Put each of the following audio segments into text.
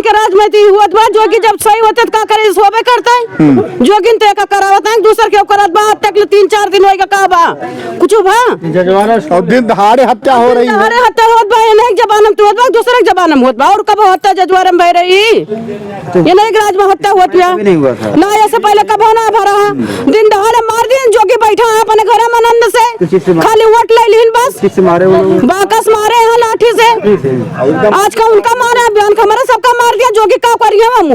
के राज में हुआ बा जोगी जब सही होते का करे सोबे करता है जोगिन ते का करावत है दूसर के करत बा तक 3-4 दिन होई का बा कुछ बा जजवाना और दिन दहाड़े हत्या हो रही है। दहाड़े हत्या होत बा ये नहीं जबानम तो होत बा दूसरे जबानम होत बा और कब हत्या जजवारम भई रही ये नहीं राज में हत्या होत बा ना ऐसे पहले कब ना भरा दिन दहाड़े मार दिन जोगी बैठा है अपने घर में आनंद से खाली वोट ले लीन बस किससे मारे वो बाकस मारे हैं लाठी से आज का उनका मारा बयान हमारा सबका मार दिया जोगी का करिए हम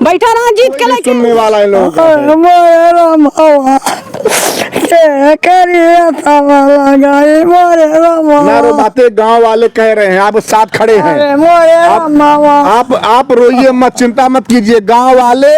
बैठा रहा जीत के लेके सुनने वाला है लोग बातें गांव वाले कह रहे हैं आप साथ खड़े हैं आप रोइए मत चिंता मत कीजिए गांव वाले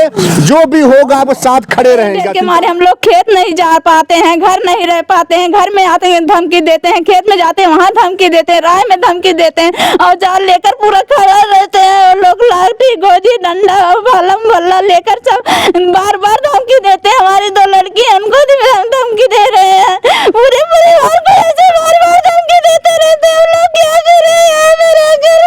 जो भी होगा आप साथ खड़े रहेंगे के मारे हम लोग खेत नहीं जा पाते हैं घर नहीं रह पाते हैं घर में आते हैं धमकी देते हैं खेत में जाते हैं वहाँ धमकी देते हैं राय में धमकी देते हैं और जाल लेकर पूरा खड़ा रहते हैं लोग लाठी गोजी डंडा भलम भल्ला लेकर सब बार बार धमकी देते हैं हमारी 2 लड़की हैं उनको धमकी दे रहे हैं पूरे परिवार को ऐसे बार बार धमकी देते रहते हैं लोग क्या कर रहे हैं मेरा घर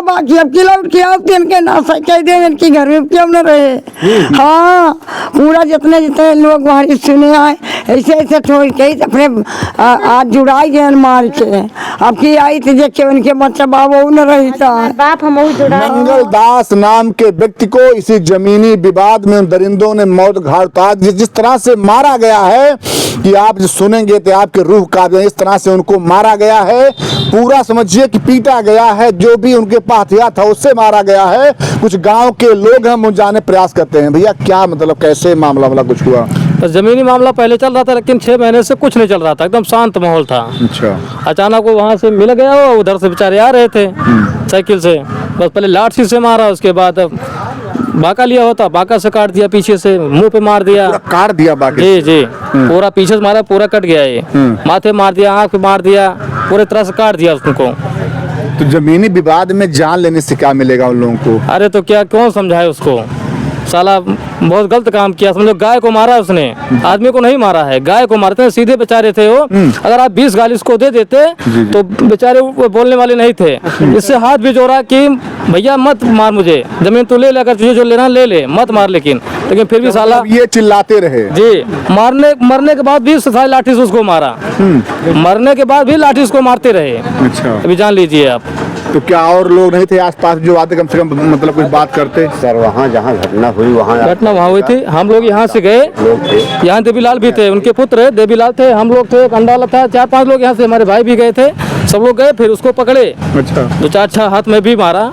बाकी अब किला उठ किया के ना सके दे इनकी घर में क्यों न रहे। हाँ पूरा जितने जितने लोग वहाँ सुने आए ऐसे ऐसे ठोक के अपने आज जुड़ाई गए मार के अब की आई थी देख के उनके बच्चा बाबा न रहता बाप हम मंगल दास नाम के व्यक्ति को इसी जमीनी विवाद में दरिंदों ने मौत घाट उतार जिस तरह से मारा गया है कि आप जो सुनेंगे तो आपके रूह कांप जाएगी। इस तरह से उनको मारा गया है पूरा समझिए कि पीटा गया है जो भी उनके पास हथियार था उससे मारा गया है। कुछ गांव के लोग हम जाने प्रयास करते हैं भैया क्या मतलब कैसे मामला वाला कुछ हुआ। तो जमीनी मामला पहले चल रहा था लेकिन 6 महीने से कुछ नहीं चल रहा था एकदम शांत माहौल था। अच्छा अचानक वो वहाँ से मिल गया वो उधर से बेचारे आ रहे थे साइकिल से बस पहले लाठी से मारा उसके बाद बाका लिया होता बाका से काट दिया पीछे से मुंह पे मार दिया काट दिया बाकी जी जी पूरा पीछे से मारा पूरा कट गया ये माथे मार दिया आँख पे मार दिया पूरे तरह से काट दिया उसको। तो जमीनी विवाद में जान लेने से क्या मिलेगा उन लोगों को। अरे तो क्या कौन समझाए उसको साला बहुत गलत काम किया समझो गाय को मारा उसने आदमी को नहीं मारा है गाय को मारते हैं सीधे बेचारे थे वो अगर आप 20 गाली उसको दे देते तो बेचारे बोलने वाले नहीं थे इससे हाथ भी जोड़ा कि भैया मत मार मुझे जमीन तू ले अगर तुझे जो लेना ले ले मत मार लेकिन फिर भी साला ये चिल्लाते रहे जी मरने के बाद भी सारी लाठी से उसको मारा मरने के बाद भी लाठी उसको मारते रहे। अच्छा अभी जान लीजिए आप। तो क्या और लोग नहीं थे आसपास जो आते कम से कम मतलब कुछ बात करते। सर वहाँ जहाँ घटना हुई वहाँ हुई थी हम लोग यहाँ से गए यहाँ देवीलाल भी थे उनके पुत्र देवीलाल थे हम लोग थे अंडाला था 4-5 लोग यहाँ से हमारे भाई भी गए थे सब लोग गए फिर उसको पकड़े। अच्छा 2-4 हाथ में भी मारा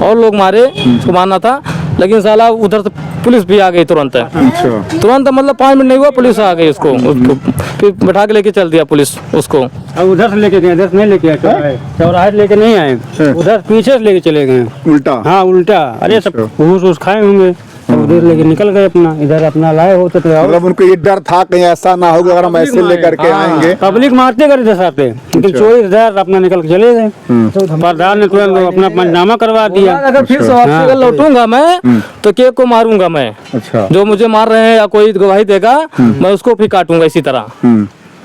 और लोग मारे उसको मारना था लेकिन साला उधर से पुलिस भी आ गई तुरंत। अच्छा तुरंत मतलब 5 मिनट नहीं हुआ पुलिस आ गई उसको फिर बैठा के लेके चल दिया पुलिस उसको। अब उधर से लेके गए इधर से नहीं लेके आए चौराहे लेके नहीं आए उधर पीछे से लेके चले गए उल्टा। हाँ उल्टा अरे सब घूस खाए होंगे उधर लेके निकल गए अपना इधर अपना लाए होते तो मतलब उनको ये डर था कहीं ऐसा ना होगा अगर हम ऐसे लेकर के आएंगे पब्लिक मारते कर इधर आते लेकिन चोरी इधर अपना निकल के चले गए प्रधान ने तुरंत अपना पंचनामा करवा दिया। अगर फिर से लौटूंगा मैं तो केक को मारूंगा मैं। अच्छा जो मुझे मार रहे हैं या कोई गवाही देगा मैं उसको भी काटूंगा इसी तरह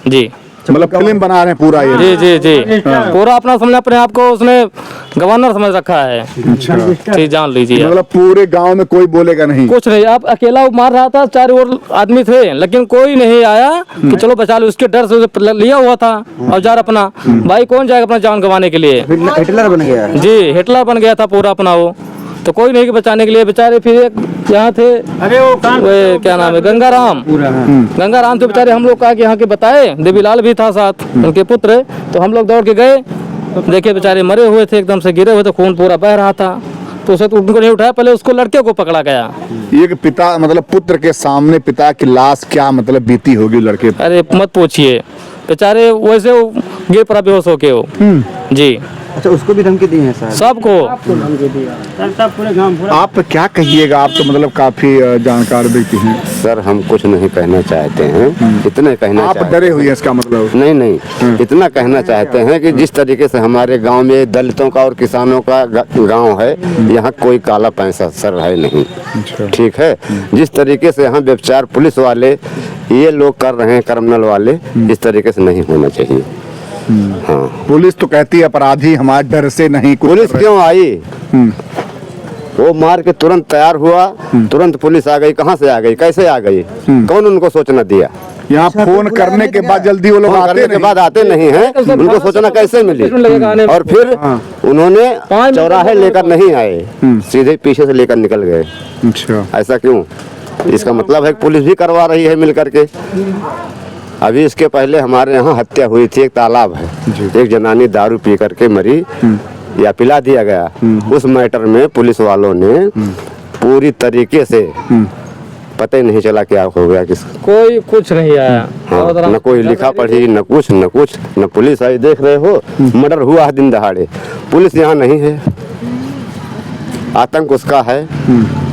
जी। मतलब फिल्म बना रहे हैं पूरा ये जी जी जी पूरा अपना समझ अपने आप को उसने गवर्नर समझ रखा है। अच्छा जान लीजिए मतलब पूरे गांव में कोई बोलेगा नहीं कुछ नहीं आप अकेला मार रहा था 4 और आदमी थे लेकिन कोई नहीं आया कि चलो बचा लो उसके डर से लिया हुआ था औजार अपना भाई कौन जाएगा अपना जान गंवाने के लिए। हिटलर बन गया जी हिटलर बन गया था पूरा अपना वो तो कोई नहीं कि बचाने के लिए बेचारे फिर एक यहाँ थे अरे वो क्या नाम है गंगाराम तो बेचारे हम लोग कहा कि यहाँ के बताए देवीलाल भी था साथ उनके पुत्र तो हम लोग दौड़ के गए देखे बेचारे मरे हुए थे एकदम से गिरे हुए थे खून पूरा बह रहा था तो उसे तो उनको नहीं उठाया पहले उसको लड़के को पकड़ा गया। ये पिता मतलब पुत्र के सामने पिता की लाश क्या मतलब बीती होगी लड़के। अरे मत पूछिए बेचारे वैसे गिर पड़ा बेहोश होके हो जी। अच्छा उसको भी धमकी दी है सर सबको पूरे गाँव आप क्या कहिएगा आप तो मतलब काफी जानकार व्यक्ति हैं। सर हम कुछ नहीं कहना चाहते हैं इतने कहना आप डरे हुए हैं इसका मतलब। नहीं इतना कहना चाहते हैं कि जिस तरीके से हमारे गांव में दलितों का और किसानों का गांव है यहाँ कोई काला पैसा सर है नहीं। ठीक है जिस तरीके से यहाँ व्यभिचार पुलिस वाले ये लोग कर रहे हैं क्रिमिनल वाले इस तरीके से नहीं होना चाहिए। हाँ, पुलिस तो कहती है अपराधी हमारे डर से नहीं कुछ पुलिस कर रहे। क्यों आई? वो मार के तुरंत तैयार हुआ, तुरंत पुलिस आ गई। कहाँ से आ गई, कैसे आ गई, कौन उनको सोचना दिया? यहाँ फोन करने के बाद जल्दी वो लोग फोन आते करने के नहीं। बाद आते नहीं हैं, उनको सोचना कैसे मिली? और फिर उन्होंने चौराहे लेकर नहीं आए, सीधे पीछे से लेकर निकल गए। अच्छा, ऐसा क्यों? इसका मतलब है कि पुलिस भी करवा रही है मिल करके। अभी इसके पहले हमारे यहाँ हत्या हुई थी, एक तालाब है, एक जनानी दारू पी करके मरी या पिला दिया गया। उस मैटर में पुलिस वालों ने पूरी तरीके से पता ही नहीं चला क्या हो गया किसको। कोई कुछ नहीं आया। हाँ, न कोई लिखा पढ़ी, न कुछ न पुलिस आई। देख रहे हो, मर्डर हुआ है दिन दहाड़े, पुलिस यहाँ नहीं है। आतंक उसका है,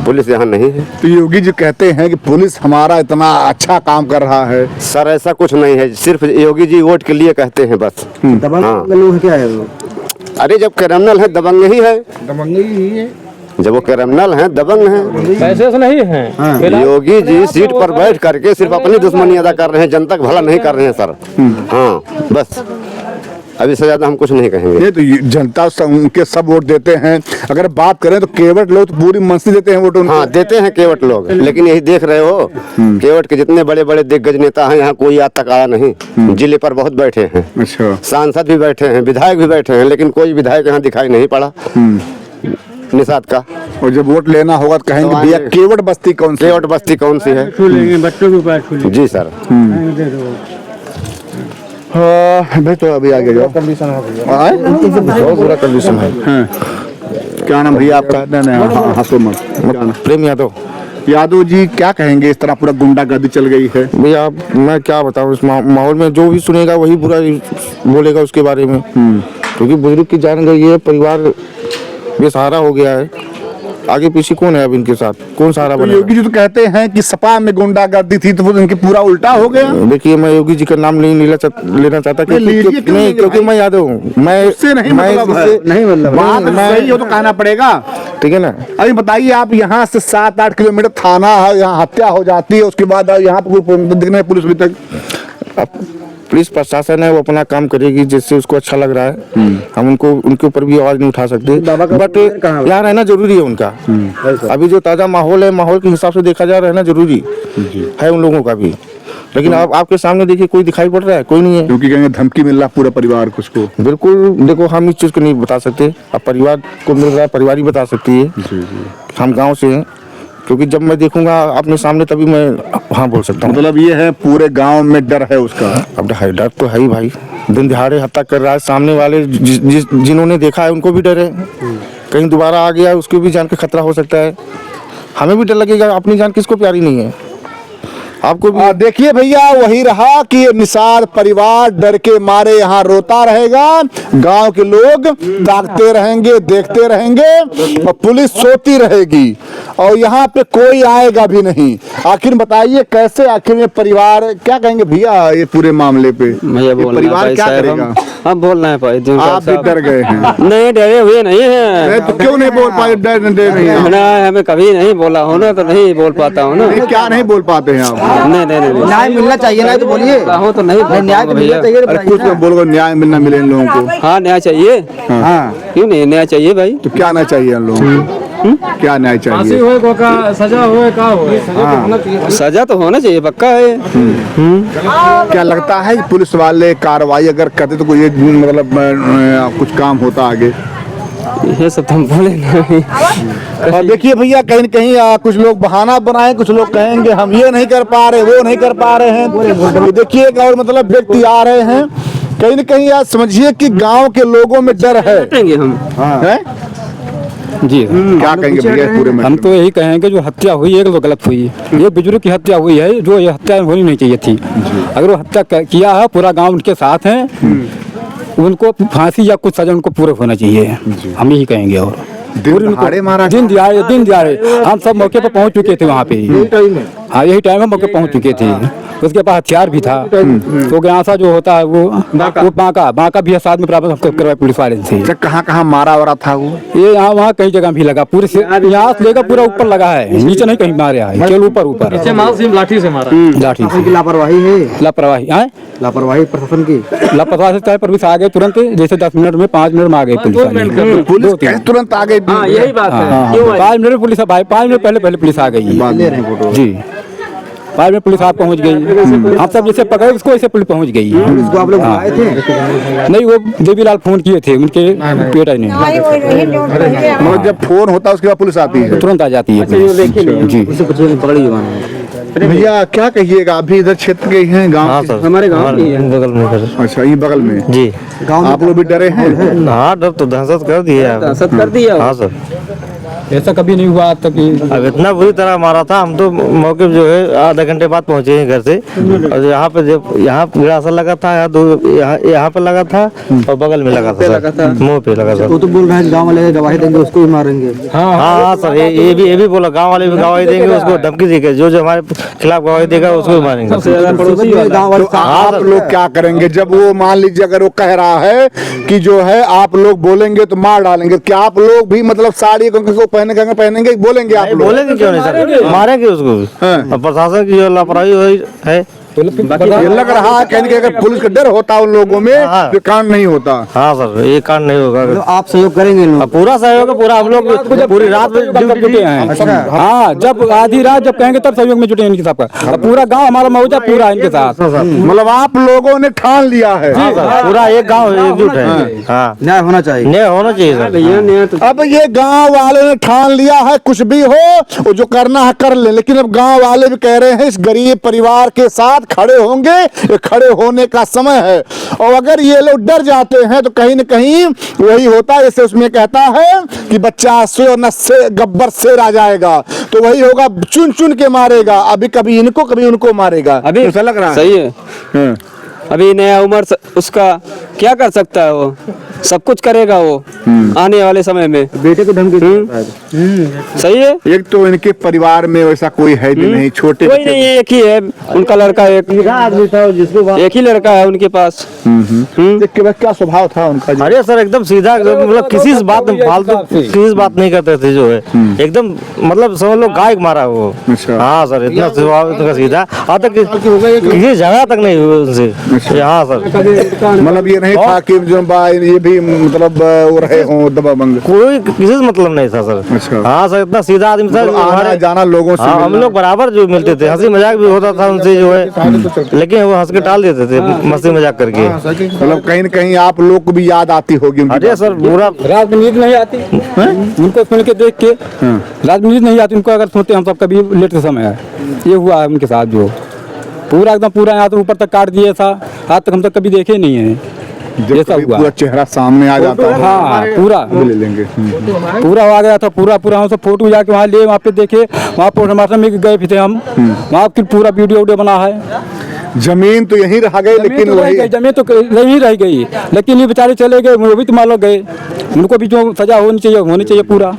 पुलिस यहाँ नहीं है। तो योगी जी कहते हैं कि पुलिस हमारा इतना अच्छा काम कर रहा है। सर ऐसा कुछ नहीं है, सिर्फ योगी जी वोट के लिए कहते हैं बस। हाँ। क्या है वो? अरे जब क्रिमिनल है दबंग ही है, दबंगई ही है। जब वो क्रिमिनल है दबंग है। पैसे से नहीं है। योगी जी सीट पर बैठ करके सिर्फ अपनी दुश्मनी अदा कर रहे हैं, जनता का भला नहीं कर रहे हैं सर। हाँ बस, अभी से ज्यादा हम कुछ नहीं कहेंगे। ये तो जनता उनके सब वोट देते हैं। अगर बात करें तो केवट लोग तो पूरी मनसी देते हैं वोट उनको। हाँ देते हैं केवट लोग, लेकिन यही देख रहे हो केवट के जितने बड़े बड़े दिग्गज नेता हैं यहाँ कोई आज तक आया नहीं। जिले पर बहुत बैठे हैं, अच्छा, सांसद भी बैठे हैं, विधायक भी बैठे हैं, लेकिन कोई विधायक यहाँ दिखाई नहीं पड़ा निषाद का। और जब वोट लेना होगा तो कहेंगे भैया केवट बस्ती कौन सी? केवट बस्ती कौन सी है? छूलेंगे बच्चों के ऊपर छूलेंगे। जी सर। भाई तो अभी आगे जाओ। कंडीशन है भैया, आए? बहुत बुरा कंडीशन है। क्या नाम भैया आपका? हंसो मत। क्या नाम? प्रेम यादव। यादव जी क्या कहेंगे, इस तरह पूरा गुंडागर्दी चल गई है? भैया मैं क्या बताऊं, इस माहौल में जो भी सुनेगा वही बुरा ही बोलेगा उसके बारे में। क्योंकि बुजुर्ग की जान गई है, परिवार बेसहारा हो गया है। आगे पीछे कौन है अब इनके साथ, कौन सहारा तो बनेगा? योगी जी तो कहते हैं कि सपा में गुंडागर्दी थी तो वो इनके पूरा उल्टा हो गया। देखिए मैं योगी जी का नाम नहीं लेना चाहता लीजिए क्यों नहीं क्योंकि भाई? मैं यादव हूँ। मैं उससे नहीं मतलब है। नहीं मतलब बात सही हो तो कहना पड़ेगा। ठीक है ना। अभी बताइए, आप यहाँ से 7-8 किलोमीटर थाना है, यहाँ हत्या हो जाती है, उसके बाद यहाँ पे दिखने पुलिस अभी तक। अब पुलिस प्रशासन है, वो अपना काम करेगी जिससे उसको अच्छा लग रहा है। हम उनके ऊपर भी आवाज नहीं उठा सकते, बट यहाँ रहना जरूरी है उनका। अभी जो ताजा माहौल है, माहौल के हिसाब से देखा जा रहना जरूरी है उन लोगों का भी। लेकिन आपके सामने देखिए कोई दिखाई पड़ रहा है? कोई नहीं है। क्योंकि कहेंगे धमकी मिल रहा पूरा परिवार को उसको। बिल्कुल, देखो हम इस चीज को नहीं बता सकते, अब परिवार को मिल रहा है, परिवार ही बता सकती है। हम गाँव से हैं, क्योंकि जब मैं देखूंगा अपने सामने तभी मैं हाँ बोल सकता हूँ। मतलब ये है पूरे गांव में डर है उसका। अब डर तो है ही भाई, दिन दिहाड़े हत्या कर रहा है। सामने वाले जिन्होंने देखा है उनको भी डर है, कहीं दोबारा आ गया उसको भी जान के खतरा हो सकता है। हमें भी डर लगेगा, अपनी जान किसको प्यारी नहीं है? आपको भी देखिए भैया, वही रहा कि ये निषाद परिवार डर के मारे यहाँ रोता रहेगा, गांव के लोग ताकते रहेंगे, देखते रहेंगे और पुलिस सोती रहेगी और यहाँ पे कोई आएगा भी नहीं। आखिर बताइए कैसे, आखिर ये परिवार क्या कहेंगे भैया ये पूरे मामले पे? भैया ये परिवार क्या करेगा? हम बोलना है भाई, आप भी डर गए हैं? नहीं डरे हुए नहीं है। नहीं तो क्यों नहीं बोल पाए? डर नहीं है? ना हमें कभी नहीं बोला हो ना, तो नहीं बोल पाता हूँ ना। नहीं, क्या नहीं बोल पाते हैं आप? नहीं न्याय मिलना चाहिए ना, तो बोलिए। हो तो नहीं न्याय तो मिलना चाहिए। अरे कुछ में बोलो, न्याय मिलना मिले इन लोगों को। हाँ न्याय चाहिए। हाँ, क्यों नहीं न्याय चाहिए भाई? तो क्या न्याय चाहिए इन लोगों को? क्या न्याय फांसी चाहिए? होए का सजा होए का हो, सजा तो होना चाहिए, पक्का है। क्या लगता है कि पुलिस वाले कार्रवाई अगर करते तो कोई मतलब कुछ काम होता आगे? ये सब तो हम बोले नहीं। और देखिए भैया, कहीं न कहीं कुछ लोग बहाना बनाए, कुछ लोग कहेंगे हम ये नहीं कर पा रहे, वो नहीं कर पा रहे हैं। देखिए एक और मतलब व्यक्ति आ रहे हैं, कहीं न कहीं आप समझिए कि गांव के लोगों में डर है। हम हैं? जी क्या कहेंगे भैया पूरे में? हम तो यही कहेंगे जो हत्या हुई है तो गलत हुई है। ये बुजुर्ग की हत्या हुई है, जो ये हत्या होनी नहीं चाहिए थी। अगर वो हत्या किया है, पूरा गांव उनके साथ है, उनको फांसी या कुछ सजा उनको पूरा होना चाहिए, हम यही कहेंगे। और दिन दहाड़े मारा? दिन दिहाड़े हम सब मौके पर पहुंच चुके थे वहाँ पे। हाँ यही टाइम में मौके पहुँच चुके थे। उसके पास हथियार भी था। तो ज्ञासा जो होता है वो बांका भी है साथ में प्राप्त हमको करवाए पुलिस वाले से। अच्छा, कहाँ मारा वारा था वो? ये यहाँ वहाँ कई जगह भी लगा, पूरे से यहाँ से लेकर पूरा ऊपर लगा है, नीचे नहीं कहीं मारे है, केवल ऊपर लाठी से मारा। लाठी से लापरवाही है, लापरवाही लापरवाही प्रशासन की। लापरवाही से पुलिस आ गए तुरंत, जैसे 10 मिनट में 5 मिनट में आ गई पुलिस। पुलिस कैसे तुरंत आ गई? यही बात है। 5 मिनट में पुलिस, भाई 5 मिनट पहले पुलिस आ गई जी। 5 मिनट पुलिस आप पहुंच गई, हम सब जैसे पकड़े उसको ऐसे पुलिस पहुंच गई। पुलिस को आप लोग आए थे? नहीं, वो देवीलाल फोन किए थे, उनके बेटा ने। मतलब जब फोन होता है उसके बाद पुलिस आती है, तुरंत आ जाती है जी। पकड़ी जुबान। भैया क्या कहिएगा, अभी इधर क्षेत्र के ही हैं गाँव? हाँ सर, हमारे गाँव बगल में घर। अच्छा, ये बगल में जी। गाँव आप लोग भी डरे हैं? हाँ, डर तो दहशत कर दिया। दहशत कर दिया। हाँ सर, ऐसा कभी नहीं हुआ आज तक। अब इतना बुरी तरह मारा था, हम तो मौके पे जो है आधा घंटे बाद पहुंचे हैं घर से। और यहाँ पे जब यहाँ गिरासा लगा था, यहाँ पे लगा था और बगल में लगा था, मुंह पे लगा था। वो तो बोल रहे हैं गाँव वाले गवाही देंगे, उसको भी मारेंगे। हाँ सर, ये भी बोला, गाँव वाले भी गवाही देंगे, उसको धमकी देंगे, जो हमारे खिलाफ गवाही देगा उसको भी मारेंगे। तो आप लोग क्या करेंगे जब वो, मान लीजिए अगर वो कह रहा है कि जो है आप लोग बोलेंगे तो मार डालेंगे, क्या आप लोग भी मतलब साड़ी को पहनेंगे बोलेंगे? आप लोग बोलेंगे क्यों नहीं सर, मारेंगे उसको भी। और प्रशासन की जो लापरवाही हुई है, ये लग रहा है कहीं अगर पुलिस का डर होता उन लोगों में तो कांड नहीं होता। हाँ सर, ये कांड नहीं होगा। तो आप सहयोग करेंगे लोग? पूरा सहयोग है, पूरा हम लोग पूरी रात में जुटे हैं। हाँ, जब आधी रात जब कहेंगे तब सहयोग में जुटे हैं इनके साथ। पूरा गांव हमारा मौजा पूरा इनके साथ। मतलब आप लोगों ने ठान लिया है, पूरा एक गांव एकजुट है। हाँ, न्याय होना चाहिए, न्याय होना चाहिए सर। अब ये गांव वाले ने ठान लिया है, कुछ भी हो वो जो करना है कर ले, लेकिन अब गांव वाले भी कह रहे हैं इस गरीब परिवार के साथ खड़े होंगे, ये खड़े होने का समय है। और अगर ये लोग डर जाते हैं तो कहीं न कहीं वही होता है, जैसे उसमें कहता है कि बच्चा से और न से गब्बर शेर आ जाएगा, तो वही होगा, चुन चुन के मारेगा, अभी कभी इनको कभी उनको मारेगा। अभी ऐसा लग रहा है। सही है। अभी नया उम्र उसका क्या कर सकता है, वो सब कुछ करेगा वो आने वाले समय में। बेटे को धमकी सही है। एक तो इनके परिवार में वैसा कोई है भी नहीं, छोटे कोई नहीं, एक ही है उनका लड़का, एक आदमी था जिसको एक ही लड़का है उनके पास। क्या स्वभाव था उनका? अरे सर एकदम सीधा, मतलब किसी से बात फालतू किसी से बात नहीं करते थे, जो है एकदम मतलब समझ लो गाय मारा वो। हाँ सर, इतना स्वभाव इतना सीधा, आज तक किसी झगड़ा तक नहीं हुआ उनसे। हाँ सर, मतलब ये नहीं था कि जो ये भी मतलब वो रहे हों दबंग, कोई किसी से मतलब नहीं था सर। अच्छा। हाँ सर, इतना सीधा आदमी था, आना जाना लोगों से। हम लोग बराबर जो मिलते थे, हंसी मजाक भी होता था उनसे जो है, लेकिन वो हंस के टाल देते थे मस्ती मजाक करके। मतलब कहीं न कहीं आप लोग को भी याद आती होगी उनकी। अरे सर, पूरा रात में नींद नहीं आती उनको सुन के देख के, रात में नींद नहीं आती उनको अगर सुनते हम सब कभी लेट के समय है। ये हुआ है उनके साथ, जो पूरा एकदम पूरा यहाँ तो ऊपर तक काट दिया था, आज तक हम तक कभी देखे नहीं है। जैसा हुआ पूरा चेहरा सामने आ जाता है। हाँ, पूरा ले लेंगे, पूरा आ गया था, पूरा हम सब फोटो जाके वहाँ ले, वहाँ पे देखे, वहाँ पोस्टमार्टम में गए थे हम, वहाँ फिर पूरा वीडियो बना है। जमीन तो यहीं रह गई, लेकिन वही जमीन तो यहीं रह गई, लेकिन ये बेचारे चले गए, वो भी तो मान लो गए, उनको भी जो सजा होनी चाहिए पूरा।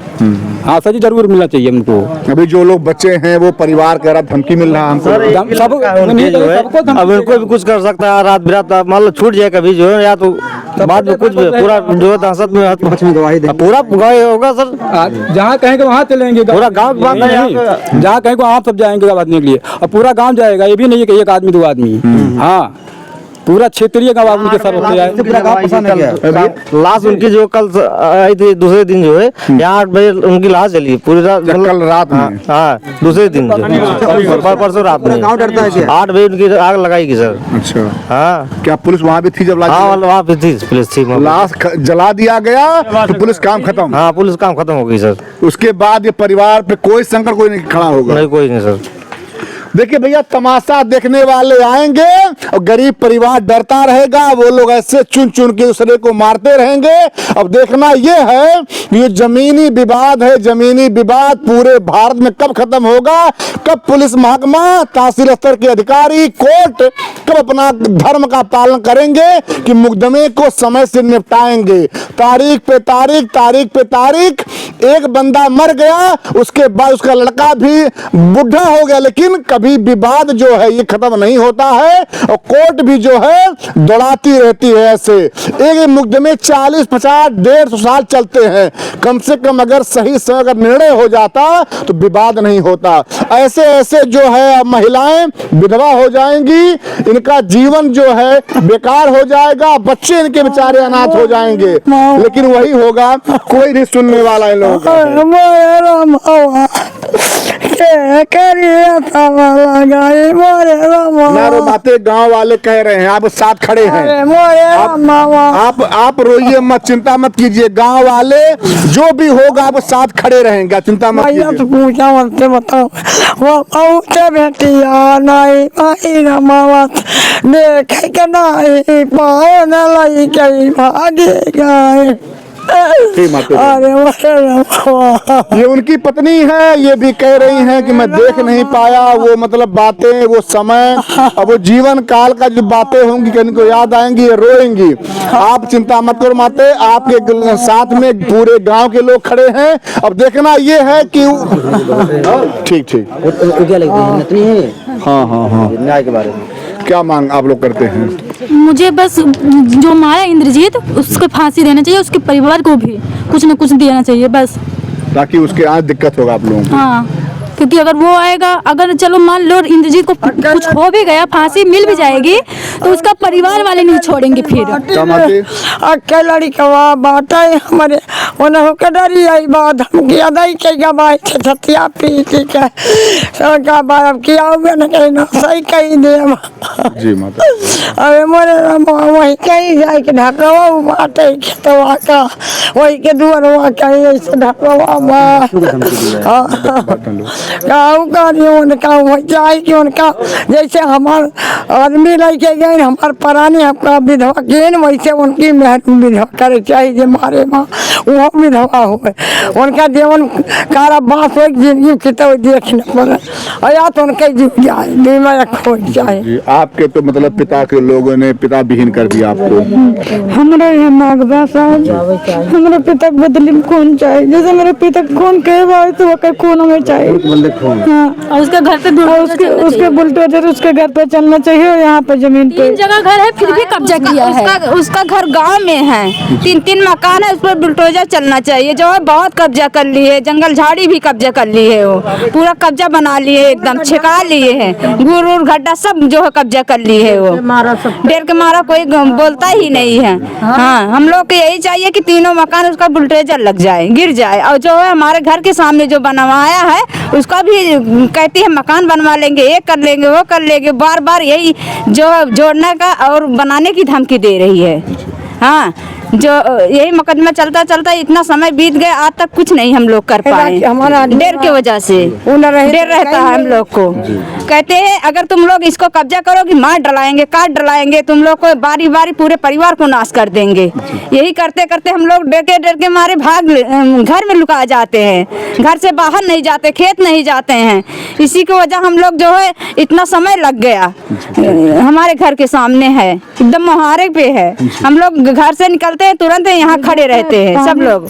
हाँ, सजा जरूर मिलना चाहिए उनको। अभी जो लोग बच्चे हैं वो परिवार कह धमकी मिल रहा है हमको। अब उनको भी कुछ कर सकता है, रात बिरात मान लो छूट जाए कभी जो है, या तो बाद में कुछ पूरा जो है दहशत में गवाही पूरा गवाही होगा सर। जहाँ कहेंगे वहाँ चलेंगे, पूरा गाँव जहाँ कहेंगे वहाँ सब जाएंगे गवाही के लिए, और पूरा गाँव जाएगा। ये भी नहीं है कि एक आदमी दो आदमी, हाँ पूरा क्षेत्रीय गवाह उनके सर होते हैं। लाश उनकी जो कल आई थी, दूसरे दिन जो है यहाँ 8 बजे उनकी लाश जली पूरी रात, कल रात में। हाँ, दूसरे दिन परसों रात में 8 बजे उनकी आग लगाई गई सर। अच्छा। हाँ, क्या पुलिस वहाँ भी थी जब लाश? हाँ, वहाँ पे थी पुलिस थी। लाश जला दिया गया तो पुलिस काम खत्म? हाँ, पुलिस काम खत्म हो गई सर। उसके बाद ये परिवार पे कोई संकट कोई नहीं खड़ा होगा? नहीं, कोई नहीं सर। देखिए भैया, तमाशा देखने वाले आएंगे और गरीब परिवार डरता रहेगा, वो लोग ऐसे चुन चुन के दूसरे को मारते रहेंगे। अब देखना ये है ये जमीनी विवाद है, जमीनी विवाद पूरे भारत में कब खत्म होगा, कब पुलिस महकमा, तहसील स्तर के अधिकारी, कोर्ट कब अपना धर्म का पालन करेंगे कि मुकदमे को समय से निपटाएंगे। तारीख पे तारीख एक बंदा मर गया, उसके बाद उसका लड़का भी बुढ़ा हो गया, लेकिन कभी विवाद जो है ये खत्म नहीं होता है और कोर्ट भी जो है दौड़ाती रहती है। ऐसे एक मुकदमे 40, 50, 150 साल चलते हैं। कम से कम अगर सही से अगर निर्णय हो जाता तो विवाद नहीं होता। ऐसे ऐसे जो है महिलाएं विधवा हो जाएंगी, इनका जीवन जो है बेकार हो जाएगा, बच्चे इनके बेचारे अनाथ हो जाएंगे, लेकिन वही होगा, कोई नहीं सुनने वाला इन लोगों का। नारो बातें गांव वाले कह रहे हैं, आप साथ खड़े हैं, आप रोइए मत, चिंता मत कीजिए, गांव वाले जो भी होगा आप साथ खड़े रहेंगे, चिंता मत कीजिए। तो पूछा मत बताओ वो औते बेटिया नहीं पाई रमावत देखे के नहीं पाओ न लई कई भागे गए। अरे ये उनकी पत्नी है, ये भी कह रही हैं कि मैं देख नहीं पाया वो मतलब बातें, वो समय, अब वो जीवन काल का जो बातें होंगी कहीं को याद आएंगी, ये रोएंगी। आप चिंता मत करो माते, आपके साथ में पूरे गांव के लोग खड़े हैं। अब देखना ये है कि ठीक ठीक क्या लगती है इतनी है? हाँ न्याय के बारे में क्या मांग आप लोग करते हैं? मुझे बस जो मारा इंद्रजीत उसको फांसी देना चाहिए, उसके परिवार को भी कुछ न कुछ देना चाहिए बस, ताकि उसके आज दिक्कत होगा आप लोगों को। हाँ, क्योंकि अगर वो आएगा, अगर चलो मान लो इंद्रजीत को कुछ हो भी गया, फांसी मिल भी जाएगी तो उसका परिवार वाले नहीं छोड़ेंगे फिर। अक्के लड़कवा बात है हमारे उन्हों के डरी आई बात हम किया नहीं कहेगा भाई छतिया पी के का बात किया हुआ न कहीं ना सही कहीं दे जी माता। अरे मोरे वही कहीं जाए के ढकवा बात है खेतवा का वही के दुआरवा कहीं ऐसे ढकवा गाँव का उनका जाए कि उनका जैसे हमार आदमी लेके गए हमार परानी आपका विधवा के वैसे उनकी मेहनत विधवा करे चाहिए जो मारे माँ वो विधवा हो उनका जीवन कारा बांस हो जिंदगी की तो देखने पड़े और या तो उनके जीव जाए दिमाग खो जाए। आपके तो मतलब पिता के लोगों ने पिता विहीन कर दिया आपको। हमारे यहाँ नागदा साहब हमारे पिता बदली में खून चाहिए, जैसे मेरे पिता खून के भाई तो वो खून हमें चाहिए। हाँ, और उसके घर पे उसके बुलडोजर उसके घर पे चलना चाहिए और यहाँ पे जमीन पे 3 जगह घर है फिर भी कब्जा किया है। उसका घर गांव में है, 3 मकान है, उस पर बुलडोजर चलना चाहिए। जो है बहुत कब्जा कर ली है, जंगल झाड़ी भी कब्जा कर ली है, वो पूरा कब्जा बना लिए, एकदम छिका लिए है, गुर गड्ढा सब जो है कब्जा कर ली है। वो डेर के मारा कोई बोलता ही नहीं है। हाँ, हम लोग को यही चाहिए कि 3 मकान उसका बुलडोजर लग जाए, गिर जाए। और जो है हमारे घर के सामने जो बनवाया है उसका भी कहती है मकान बनवा लेंगे, ये कर लेंगे, वो कर लेंगे, बार बार यही जो जोड़ने का और बनाने की धमकी दे रही है। हाँ, जो यही मुकदमा चलता चलता इतना समय बीत गया, आज तक कुछ नहीं हम लोग कर पाए, हमारा डर की वजह से डर रहता है हम लोग को। कहते हैं अगर तुम लोग इसको कब्जा करोगे मार डलाएंगे, काट डलाएंगे, तुम लोग को बारी बारी पूरे परिवार को नाश कर देंगे। यही करते करते हम लोग डर के मारे भाग घर में लुका जाते हैं, घर से बाहर नहीं जाते, खेत नहीं जाते हैं। इसी की वजह हम लोग जो है इतना समय लग गया। हमारे घर के सामने है, एकदम मुहारे पे है, हम लोग घर से निकलते हैं तुरंत यहाँ खड़े रहते हैं सब लोग।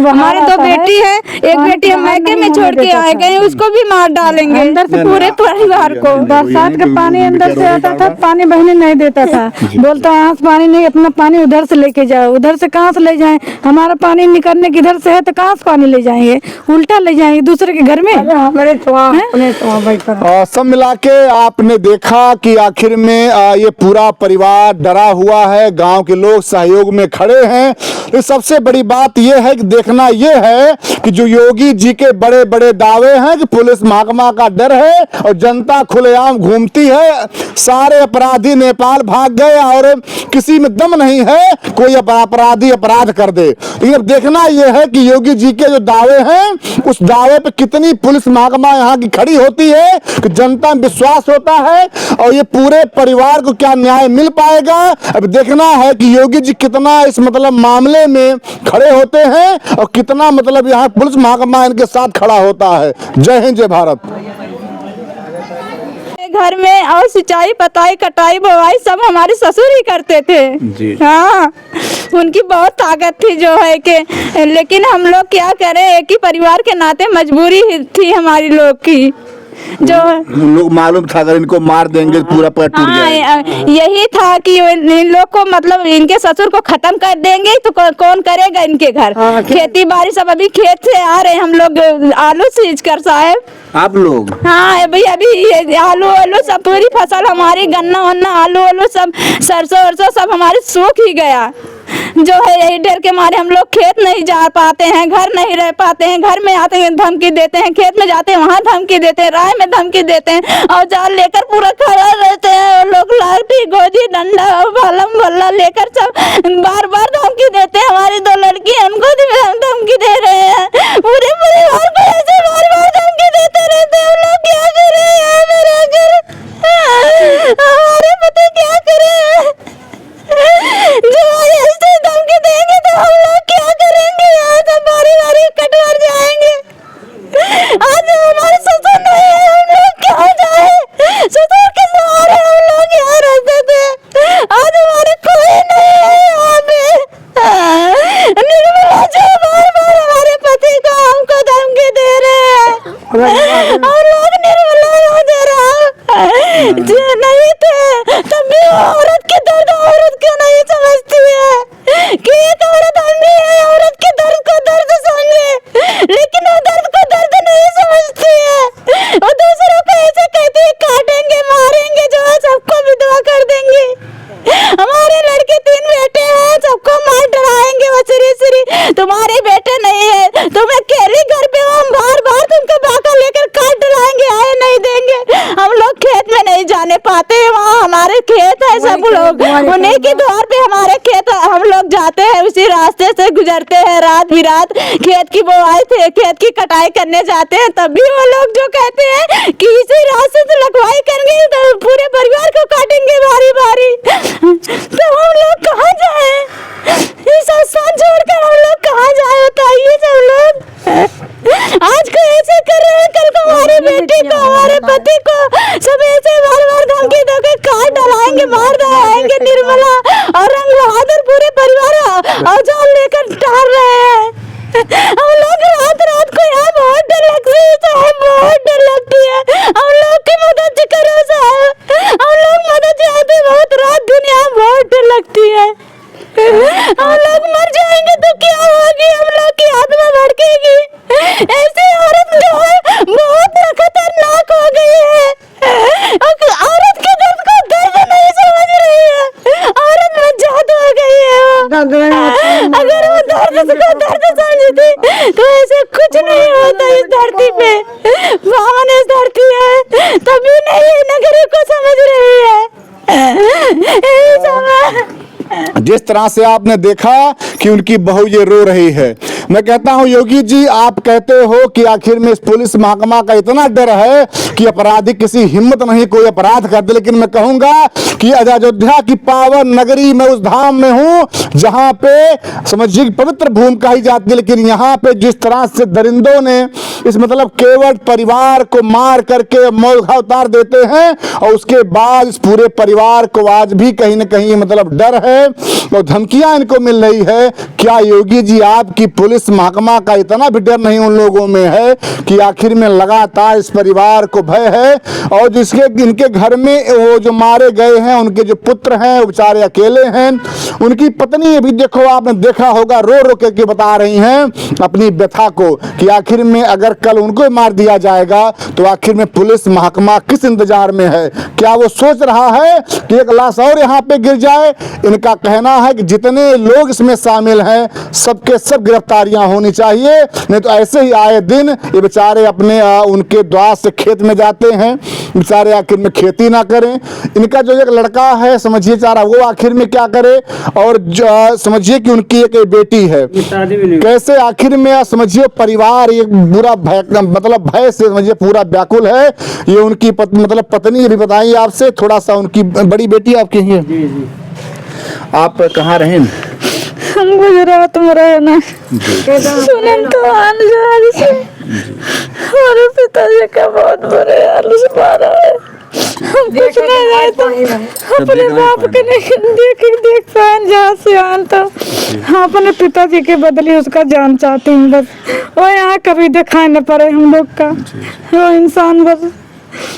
हमारे 2 बेटी है, एक बेटी हम मैके में छोड़ के आए गए, उसको भी मार डालेंगे अंदर से पूरे परिवार को। बरसात का पानी अंदर से आता था, पानी बहने नहीं देता था, बोलता यहाँ से पानी नहीं, अपना पानी उधर से लेके जाओ। उधर से कहाँ से ले जाएं? हमारा पानी निकलने किधर से है तो कहाँ से पानी ले जाएंगे? उल्टा ले जाएंगे दूसरे के घर में। सब मिला के आपने देखा कि आखिर में ये पूरा परिवार डरा हुआ है, गांव के लोग सहयोग में खड़े हैं। तो सबसे बड़ी बात यह है कि देखना यह है कि जो योगी जी के बड़े बड़े दावे हैं कि पुलिस महकमा का डर है और जनता खुलेआम घूमती है, सारे अपराधी नेपाल भाग गए और किसी में दम नहीं है कोई अपराधी अपराध कर दे। लेकिन अब देखना यह है कि योगी जी के जो दावे हैं उस दावे पे कितनी पुलिस महकमा यहाँ की खड़ी होती है कि जनता में विश्वास होता है और ये पूरे परिवार को क्या न्याय मिल पाएगा। अब देखना है कि योगी जी कितना इस मतलब मामले में खड़े होते हैं और कितना मतलब यहाँ पुलिस महकमा इनके साथ खड़ा होता है। जय हिंद, जय भारत। घर में और सिंचाई, पताई, कटाई, बुवाई सब हमारे ससुर ही करते थे। हाँ, उनकी बहुत ताकत थी जो है कि, लेकिन हम लोग क्या करें, एक ही परिवार के नाते मजबूरी थी हमारी लोग की जो लोग मालूम था अगर इनको मार देंगे तो पूरा पेट टूट जाएगा। यही था कि इन लोग को मतलब इनके ससुर को खत्म कर देंगे तो कौन करेगा इनके घर। खेती बाड़ी सब अभी खेत से आ रहे हम लोग आलू सींच कर साहब। आप लोग? हाँ अभी ये आलू सब पूरी फसल हमारी, गन्ना वन्ना आलू सब सरसों वरसों सब हमारी सूख ही गया जो है। यही डर के मारे हम लोग खेत नहीं जा पाते हैं, घर नहीं रह पाते हैं। घर में आते हैं धमकी देते हैं, खेत में जाते हैं वहाँ धमकी देते हैं, राय में धमकी देते हैं और जाल लेकर पूरा खड़ा रहते हैं लोग। लाठी गोजी डंडा भलम भल्ला लेकर सब बार बार धमकी देते हैं। हमारी 2 लड़की हैं उनको धमकी दे रहे हैं, पूरे परिवार को ऐसे बार बार धमकी देते रहते हैं। हम लोग क्या करें मेरा घर, हमारे पति क्या करें जो ऐसे धमकी देंगे तो हम लोग क्या करेंगे। यहाँ सब बारी बारी कटवर जाएंगे। आज हमारे ससुर नहीं है, हम लोग क्या जाए, ससुर के सहारे हम लोग यहाँ रहते थे। आज हमारे कोई नहीं है यहाँ पे। निर्मला जी बार बार हमारे पति को हमको धमकी दे रहे हैं और लोग निर्मला हो दे रहा नहीं थे तब भी औरत के दर्द औरत क्यों नहीं समझती है कि एक औरत अंधी है, औरत के दर्द को दर्द समझे, लेकिन वो दर्द को दर्द नहीं समझती है। वो दूसरों को ऐसे कहती है काटेंगे मारेंगे जो है सबको विधवा कर देंगे। हमारे लड़के 3 बेटे हैं, सबको मार डराएंगे वो सिरी तुम्हारे बेटे नहीं है, तुम अकेले घर पे हो, हम बार बार तुमको बाका लेकर काट डराएंगे, आए नहीं देंगे। हम लोग खेत में नहीं जाने पाते, वहाँ हमारे खेत है सब लोग, उन्हीं के द्वार पे हमारे खेत हम लोग जाते हैं, उसी रास्ते से गुजरते हैं। रात बिरात खेत की बुआई थे, खेत की कटाई करने जाते हैं, तब भी वो लोग जो कहते हैं कि इसी रास्ते से लगवाई करेंगे तो पूरे परिवार को काटेंगे बारी बारी। तो हम लोग कहाँ जाए, इस स्थान छोड़कर हम लोग कहाँ जाए बताइए सब लोग। आज को ऐसे कर रहे हैं, कल को हमारे बेटे को हमारे पति को सब ऐसे बार बार धमकी देकर काट डलाएंगे मार डलाएंगे। निर्मला और रंग बहादुर पूरे परिवार औजार लेकर टहल रहे हैं। हम लोग रात रात को यहाँ बहुत डर लगती है साहब, बहुत डर लगती है। हम लोग की मदद करो साहब, हम लोग मदद चाहते बहुत, रात दिन यहाँ बहुत डर लगती है। हम लोग मर जाएंगे तो क्या होगी, हम लोग की आत्मा भड़केगी। ऐसी औरत जो है बहुत खतरनाक हो गई है, औरत के दर्द को दर्द नहीं समझ रही है, औरत मजाद हो गई है वो। अगर वो दर्द को दर्द समझती तो ऐसे कुछ नहीं होता इस धरती पे। बावन इस धरती है तभी नहीं नगरी को समझ रही है। जिस तरह से आपने देखा कि उनकी बहू ये रो रही है, मैं कहता हूं योगी जी आप कहते हो कि आखिर में इस पुलिस महकमा का इतना डर है कि अपराधी किसी हिम्मत नहीं कोई अपराध कर दे, लेकिन मैं कहूंगा कि अयोध्या की पावन नगरी में उस धाम में हूं जहां पे समझिए पवित्र भूमि कही जाती है, लेकिन यहाँ पे जिस तरह से दरिंदों ने इस मतलब केवट परिवार को मार करके मौत उतार देते हैं और उसके बाद इस पूरे परिवार को आज भी कहीं ना कहीं मतलब डर है और धमकियां इनको मिल रही है। क्या योगी जी आपकी पुलिस महकमा का इतना भी डर नहीं उन लोगों में है कि आखिर में लगातार इस परिवार को भय है और जिसके इनके घर में वो जो मारे गए हैं उनके जो पुत्र हैं वो बेचारे अकेले हैं, उनकी पत्नी अभी देखो आपने देखा होगा रो रो के बता रही हैं अपनी व्यथा को कि आखिर में अगर कल उनको मार दिया जाएगा तो आखिर में पुलिस महकमा किस इंतजार में है। क्या वो सोच रहा है कि एक लाश और यहाँ पे गिर जाए। इनका कहना है कि जितने लोग इसमें शामिल हैं सबके सब गिरफ्तारियां होनी चाहिए, नहीं तो ऐसे ही आए दिन ये बेचारे अपने उनके द्वार से खेत में जाते हैं, बेचारे आखिर में खेती ना करें। इनका जो एक लड़का है समझिए चारा वो आखिर में क्या करे और समझिए कि उनकी एक बेटी है, कैसे आखिर में समझिए परिवार एक बुरा भय मतलब भय से समझिए पूरा व्याकुल है। ये उनकी मतलब पत्नी भी बताइए आपसे थोड़ा सा, उनकी बड़ी बेटी आपकी है। आप कहाँ रहे? हम गुजरात में रहना सुनन तो हमारे पिताजी का बहुत बुरे हाल से मारा है। कुछ नहीं रहे तो अपने बाप के नहीं देख पाए जहाँ से आन तो हाँ अपने पिताजी के बदले उसका जान चाहती हूँ बस। वो यहाँ कभी दिखाई न पड़े हम लोग का वो इंसान बस।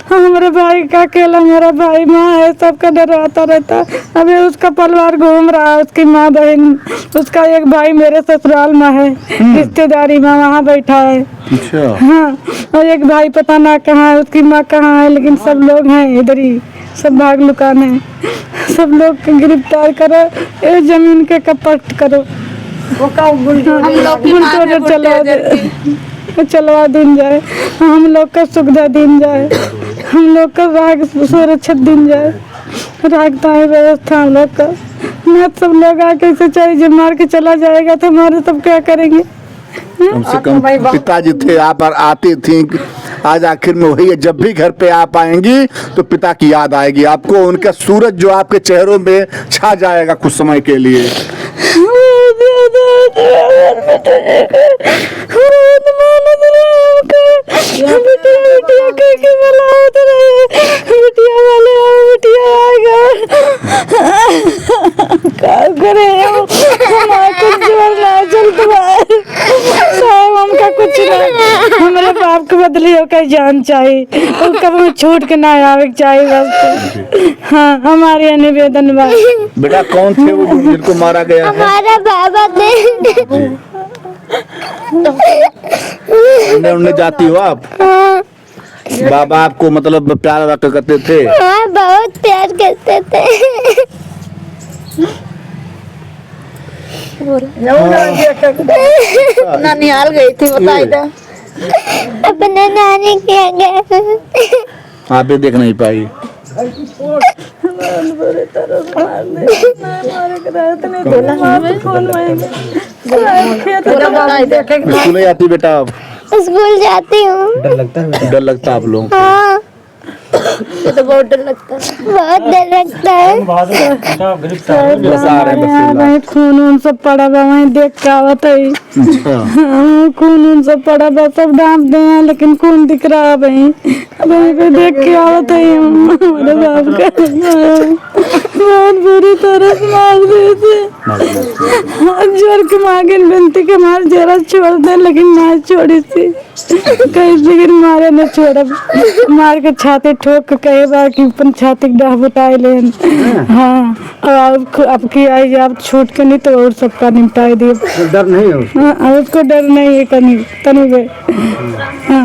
हमारे भाई का अकेला मेरा भाई माँ है सबका डराता रहता। अभी उसका परिवार घूम रहा है, उसकी माँ बहन, उसका एक भाई मेरे ससुराल में है रिश्तेदारी में वहाँ बैठा है। हाँ और एक भाई पता ना कहाँ है, उसकी माँ कहाँ है, लेकिन सब लोग हैं इधर ही, सब भाग लुकाने हैं। सब लोग को गिरफ्तार करो, ये जमीन के कपट करो, बुलडोजर चलवा दिन जाए, हम लोग का सुविधा दिन जाए, हम लोग का राग सुरक्षित दिन जाए, रागता है व्यवस्था हम लोग का। मैं सब लोग आके इसे चाहिए जब मार के चला जाएगा तो हमारे सब क्या करेंगे। कम से कम पिताजी थे, आप आती थी, आज आखिर में वही है। जब भी घर पे आप आएंगी तो पिता की याद आएगी आपको, उनका सूरज जो आपके चेहरों में छा जाएगा कुछ समय के लिए। कुछ हमारे बाप के बदले होकर जान चाहिए, कभी छूट के ना आवे चाहिए बस। हाँ हमारे निवेदन बा। बेटा कौन थे वो जिनको मारा गया है? हमारा बाबा थे। उन्हें जाती हो आप? बाबा आपको मतलब प्यार व्यक्त करते थे? हाँ बहुत प्यार करते थे। ननिहाल गई थी बताई दे। अपने नानी के गए। आप भी देख नहीं पाई? स्कूल नहीं आती बेटा आप? स्कूल जाती हूँ। डर लगता है आप लोग? हाँ तो बहुत डर लगता है, बहुत डर लगता है। खून उन सब पड़ा बा वहीं देख के आवत है। खून उन सब पड़ा बा, सब डांप दे हैं लेकिन खून दिख रहा है वहीं पे देख के आवत है। हमारे बाप का बहुत बुरी तरह से मार देते, जोर के मांगे विनती के मार जरा छोड़ दे, लेकिन ना छोड़ी थी कैसे मारे न छोड़ा, मार के छाती ठोक के कई बार की अपन छाती डाह बताए ले। हाँ अब की आई आप छूट के नहीं तो और सबका निपटाई दिए। डर नहीं है? हाँ उसको डर नहीं है कहीं तनी गए।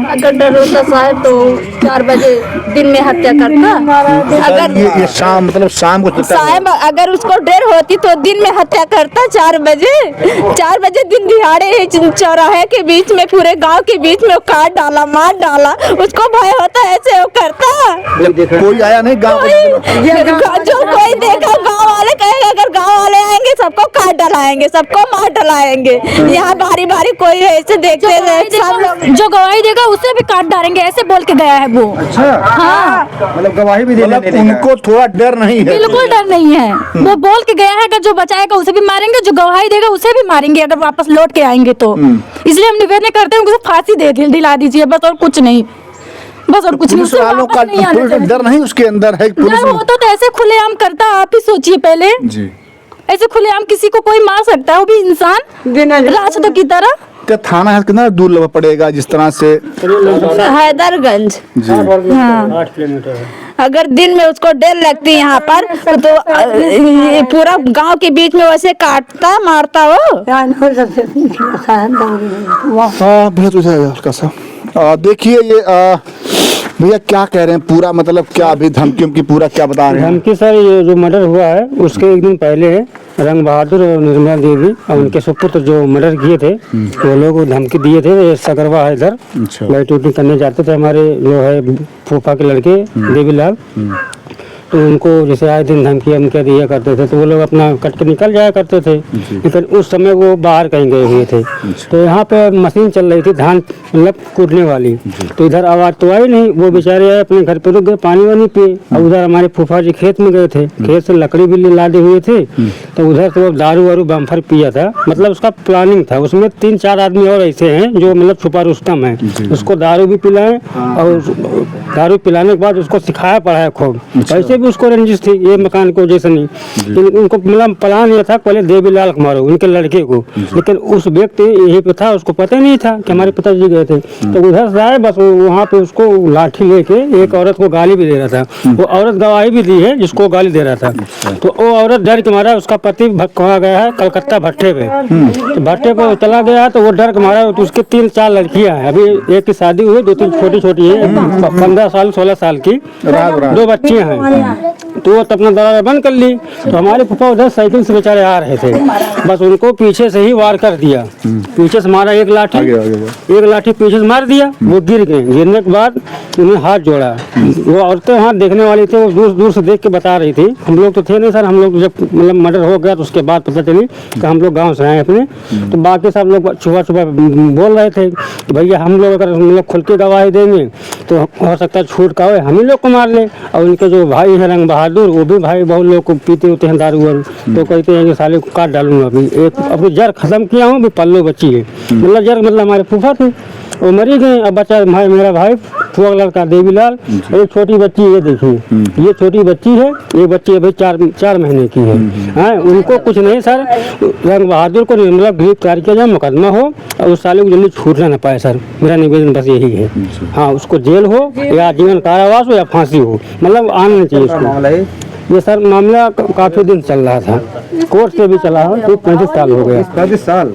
अगर डर होता शायद तो 4 बजे दिन में हत्या करता। अगर ये शाम मतलब शाम को साहब अगर उसको डर होती तो दिन में हत्या करता 4 बजे दिन दिहाड़े चौराहे के बीच में पूरे गांव के बीच में काट डाला, मार डाला। उसको भय होता है ऐसे वो करता। कोई आया नहीं गाँव? जो कोई देखा गांव वाले कहेगा अगर गांव वाले आएंगे सबको काट डलाएंगे, सबको मार डलाएंगे। यहाँ बारी बारी कोई ऐसे देखते सब लोग जो गवाही देगा उसे भी काट डालेंगे, ऐसे बोल के गया है वो। हाँ मतलब गवाही भी देने देगा। उनको थोड़ा डर नहीं है? बिल्कुल डर नहीं है, वो बोल के गया है कि जो बचाएगा उसे भी मारेंगे, जो गवाही देगा उसे भी मारेंगे अगर वापस लौट के आएंगे तो। इसलिए हम निवेदन करते हैं उसे फांसी दिला दीजिए बस, और कुछ नहीं, बस और कुछ नहीं। वालों का डर नहीं उसके अंदर है? पुलिस होता तो ऐसे खुलेआम करता, आप ही सोचिए पहले जी। ऐसे खुलेआम किसी को कोई मार सकता है, वो भी इंसान राजदों की तरह। क्या थाना है कितना दूर पड़ेगा जिस तरह से? हैदरगंज। हाँ 8 किलोमीटर। अगर दिन में उसको डर लगती है यहाँ पर तो पूरा गांव के बीच में वैसे काटता मारता हो। हाँ हल्का सा देखिए ये भैया क्या कह रहे हैं पूरा, मतलब क्या अभी धमकी की पूरा क्या बता रहे हैं? धमकी सर ये जो मर्डर हुआ है उसके एक दिन पहले रंग बहादुर और निर्मला देवी और उनके सुपुत्र जो मर्डर किए थे वो लोग धमकी दिए थे। सगरवा है इधर लाइट उटिंग करने जाते थे हमारे जो है फूफा के लड़के देवीलाल, तो उनको जैसे आए दिन धमकी उनके दिया करते थे तो वो लोग अपना कट के निकल जाया करते थे, लेकिन उस समय वो बाहर कहीं गए हुए थे। तो यहाँ पे मशीन चल रही थी, धान मतलब कूटने वाली। तो इधर आवाज तो आई नहीं, वो बेचारे आए अपने घर पे रुक गए, पानी वानी पिए। और उधर हमारे फूफा जी खेत में गए थे, खेत से लकड़ी भी लादे हुए थे, तो उधर से वो दारू वारू बम्फर पिया था। मतलब उसका प्लानिंग था, उसमें 3-4 आदमी और ऐसे हैं जो मतलब छुपा रुस्तम है। उसको दारू भी पिलाए और दारू पिलाने के बाद उसको सिखाया पढ़ाया खूब। ऐसे भी उसको रंजिश थी ये मकान को जैसे नहीं, उनको मतलब प्लान ये था पहले देवीलाल को मारो उनके लड़के को, लेकिन उस व्यक्ति यही पे था, उसको पता नहीं था कि हमारे पिताजी गए थे। तो उधर से आए, बस वहाँ पे उसको लाठी लेके एक औरत को गाली भी दे रहा था। वो औरत गवाही भी दी है जिसको गाली दे रहा था। तो वो औरत डर के मारा, उसका पति कहाँ गया है कलकत्ता भट्टे पे, तो भट्टे पे चला गया। तो वो डर के मारा, तो उसके 3-4 लड़कियां हैं, अभी एक की शादी हुई, 2-3 छोटी छोटी है, 15 साल 16 साल की, 2 बच्चियां हैं। तो वो अपना दरवाजा बंद कर ली। तो हमारे पापा उधर साइकिल से बेचारे आ रहे थे, बस उनको पीछे से ही वार कर दिया, पीछे से मारा एक लाठी पीछे से मार दिया। वो गिर गए, गिरने के बाद उन्हें हाथ जोड़ा। वो औरतें वहाँ देखने वाली थी, वो दूर दूर से देख के बता रही थी। हम लोग तो थे नहीं सर, हम लोग जब मतलब मर्डर हो गया तो उसके बाद पता चली कि हम लोग गाँव से आए अपने। तो बाकी सब लोग सुबह बोल रहे थे कि भैया हम लोग अगर हम लोग खुल के गवाही देंगे तो हो सकता है छूट का हो, हम ही लोग को मार ले। और उनके जो भाई है रंग बहादुर, वो भी भाई बहुत लोग को पीते होते हैं दारू वारू, तो कहते हैं कि साले को काट डालूंगा। अभी एक अपनी जड़ खत्म किया हूँ, अभी पल्लो बची है। मतलब जड़ मतलब हमारे फूफा थे, वो मरी गए। अब बच्चा मेरा भाई फुआ लड़का देवीलाल, एक छोटी बच्ची, ये देखिए ये छोटी बच्ची है, ये बच्ची अभी 4 महीने की है। उनको कुछ नहीं सर, रंग बहादुर को मतलब गिरफ्तार किया जाए, मुकदमा हो और उस साले को जल्दी छूटना ना पाए सर, मेरा निवेदन बस यही है। हाँ, उसको जेल हो या जीवन कारावास हो या फांसी हो, मतलब आना चाहिए उसको। ये सर मामला काफी दिन चल रहा था, कोर्ट से भी चला है, 35 साल हो गया। 35 साल।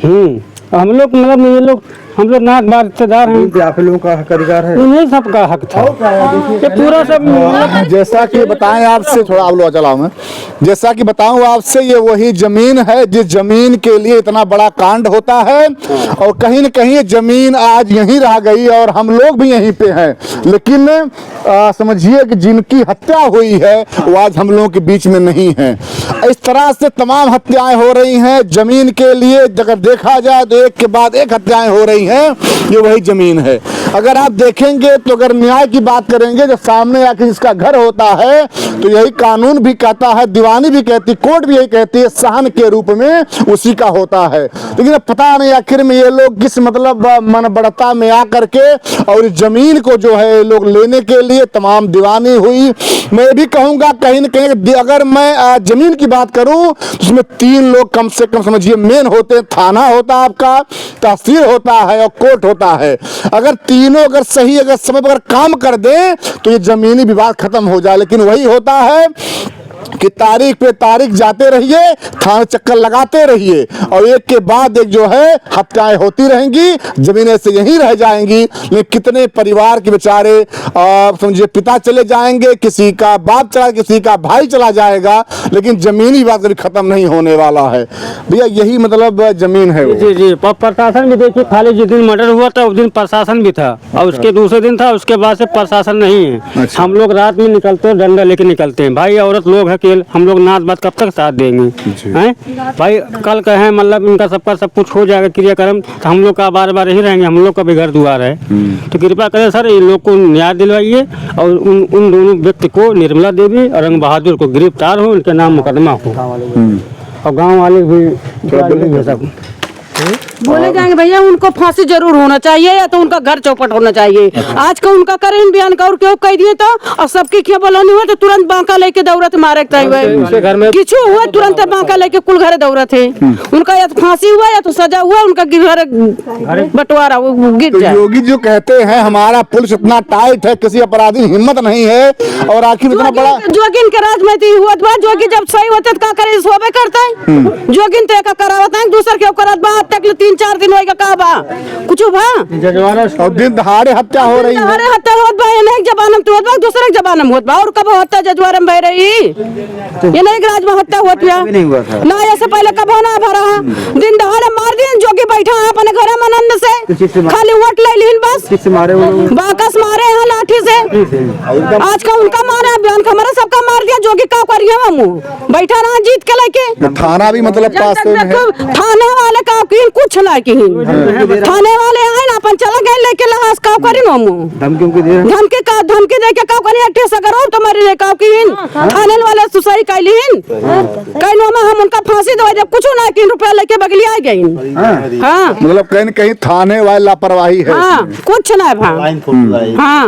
हम लोग मतलब ये लोग हम लोग नाथ बार रिश्तेदार हैं, आप लोगों का हक अधिकार है, नहीं सबका हक था। ये पूरा सब जैसा कि बताएं आपसे, थोड़ा आप लोग चलाओ मैं, जैसा कि बताऊं आपसे, ये वही जमीन है जिस जमीन के लिए इतना बड़ा कांड होता है। और कहीं न कहीं ये जमीन आज यहीं रह गई और हम लोग भी यहीं पे हैं, लेकिन समझिए कि जिनकी हत्या हुई है वो आज हम लोगों के बीच में नहीं है। इस तरह से तमाम हत्याएं हो रही हैं जमीन के लिए। अगर देखा जाए तो एक के बाद एक हत्याएं हो रही हैं, ये वही जमीन है। अगर आप देखेंगे तो अगर न्याय की बात करेंगे, जब सामने आके जिसका घर होता है तो यही कानून भी कहता है, दीवानी भी कहती, कोर्ट भी यही कहती है, सहन के रूप में उसी का होता है। लेकिन पता नहीं आखिर में ये लोग किस मतलब मन बढ़ता में आकर के और इस जमीन को जो है लोग लेने के लिए तमाम दीवानी हुई। मैं भी कहूँगा कहीं न कहीं अगर मैं जमीन की बात करूँ तो उसमें 3 लोग कम से कम समझिए मेन होते हैं। थाना होता है आपका, तहसील होता है और कोर्ट होता है। अगर तीनों अगर सही अगर समय पर काम कर दें तो ये जमीनी विवाद खत्म हो जाए। लेकिन वही होता है कि तारीख पे तारीख जाते रहिए, थाने चक्कर लगाते रहिए और एक के बाद एक जो है हत्याएं होती रहेंगी, जमीनें से यहीं रह जाएंगी। लेकिन कितने परिवार के बेचारे समझिए पिता चले जाएंगे, किसी का बाप चला, किसी का भाई चला जाएगा, लेकिन जमीनी बात कभी खत्म नहीं होने वाला है। भैया यही मतलब जमीन है। जी जी, प्रशासन भी देखिए, खाली जिस दिन मर्डर हुआ था उस दिन प्रशासन भी था और उसके दूसरे दिन था, उसके बाद से प्रशासन नहीं है। हम लोग रात में निकलते हैं, डंडा लेके निकलते हैं। भाई औरत लोग है, हम लोग नाच बात कब तक साथ देंगे हैं भाई? कल कहें मतलब इनका सबका सब कुछ हो जाएगा क्रियाक्रम, तो हम लोग का बार बार यही रहेंगे, हम लोग का भी घर दुआर है। तो कृपया करें सर, इन लोग को न्याय दिलवाइए और उन दोनों व्यक्ति को, निर्मला देवी और रंग बहादुर को गिरफ्तार हो, उनके नाम मुकदमा हो और गाँव वाले भी सब बोले जाएंगे भैया उनको फांसी जरूर होना चाहिए या तो उनका घर चौपट होना चाहिए। आज का उनका करें बयान का और क्यों कह दिए तो और सबकी क्या बोलनी हुआ तो तुरंत बांका लेके दौड़त मारे किचु हुआ, तुरंत बांका लेके कुल घर दौड़त है। उनका या तो फांसी हुआ या तो सजा हुआ, उनका घर बंटवारा गिर जाए। योगी जो कहते हैं हमारा पुलिस इतना टाइट है, किसी अपराधी हिम्मत नहीं है और आखिर इतना बड़ा जोगिन के राज में हुआ जोगी जब सही होते तो करे सोबे करता है। जोगिन तो करावत है, दूसर के करत बा, 3-4 दिन होएगा का बा कुछ बा और दिन दहाड़े हत्या हो रही है। दहाड़े हत्या होत बा, ये नहीं जबानम तो होत बा, दूसरे जबानम होत बा। और कब हत्या जजवारम भई रही, ये नहीं राज में हत्या होत या ना, ऐसे पहले कब ना भरा दिन दहाड़े मार दिए। जोगी बैठा है अपने घर में आनंद से, खाली वोट ले लीन बस, बाकस मारे हैं लाठी से। आज का उनका मारा बयान का हमारा सबका मार दिया। जोगी का करिए हम बैठा रहा जीत के लेके। थाना भी मतलब पास में है, थाने वाले का कुछ ना, थाने वाले आए ना अपन चला गए लेके लहास काव करी नो मु धमकी दे के काव करी अट्ठे सगर और तुम्हारी रे काव कीन आने वाले सुसाई काइलिन कइनो में हम उनका फांसी दे जब कुछ ना किन रुपया लेके बगली आ गई। हां मतलब कहीं न कहीं थाने वाले लापरवाही है। हां कुछ ना भाई। हां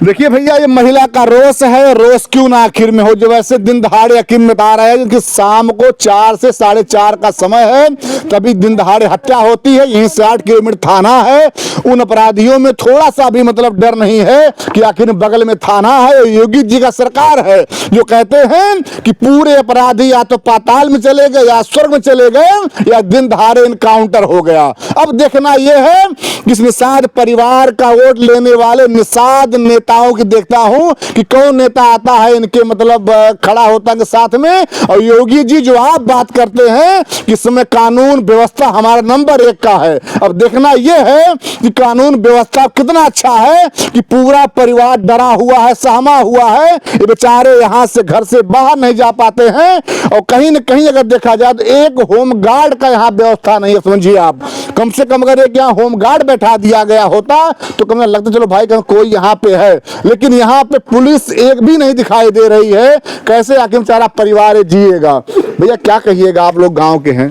देखिए भैया, ये महिला का रोष है, रोष क्यों ना आखिर में हो, जो वैसे दिन दहाड़े यकीन में बता रहे हैं कि शाम को 4 से 4:30 का समय है, तभी दिन दहाड़े हत्या होती है। यहीं से 8 किलोमीटर थाना है। उन अपराधियों में थोड़ा सा भी मतलब डर नहीं है कि आखिर बगल में थाना है और योगी जी का सरकार है, जो कहते हैं कि पूरे अपराधी या तो पाताल में चले गए या स्वर्ग में चले गए या दिन दहाड़े इनकाउंटर हो गया। अब देखना यह है कि इस निषाद परिवार का वोट लेने वाले निषाद नेताओं की देखता हूं कि कौन नेता आता है इनके मतलब खड़ा होता है साथ में। और योगी जी जो आप बात करते हैं कि इस समय कानून व्यवस्था हमारा नंबर 1 का है, अब देखना यह है कि कानून व्यवस्था कितना अच्छा है कि पूरा परिवार डरा हुआ है, सहमा हुआ है। ये बेचारे यहाँ से घर से बाहर नहीं जा पाते हैं और कहीं न कहीं अगर देखा जाए तो एक होम गार्ड का यहाँ व्यवस्था नहीं है। समझिए आप, कम से कम अगर एक यहाँ होम गार्ड बैठा दिया गया होता तो कम लगता चलो भाई कोई यहाँ पे है, लेकिन यहाँ पे पुलिस एक भी नहीं दिखाई दे रही है। कैसे आखिर बेचारा परिवार जिएगा? भैया क्या कहिएगा, आप लोग गांव के हैं।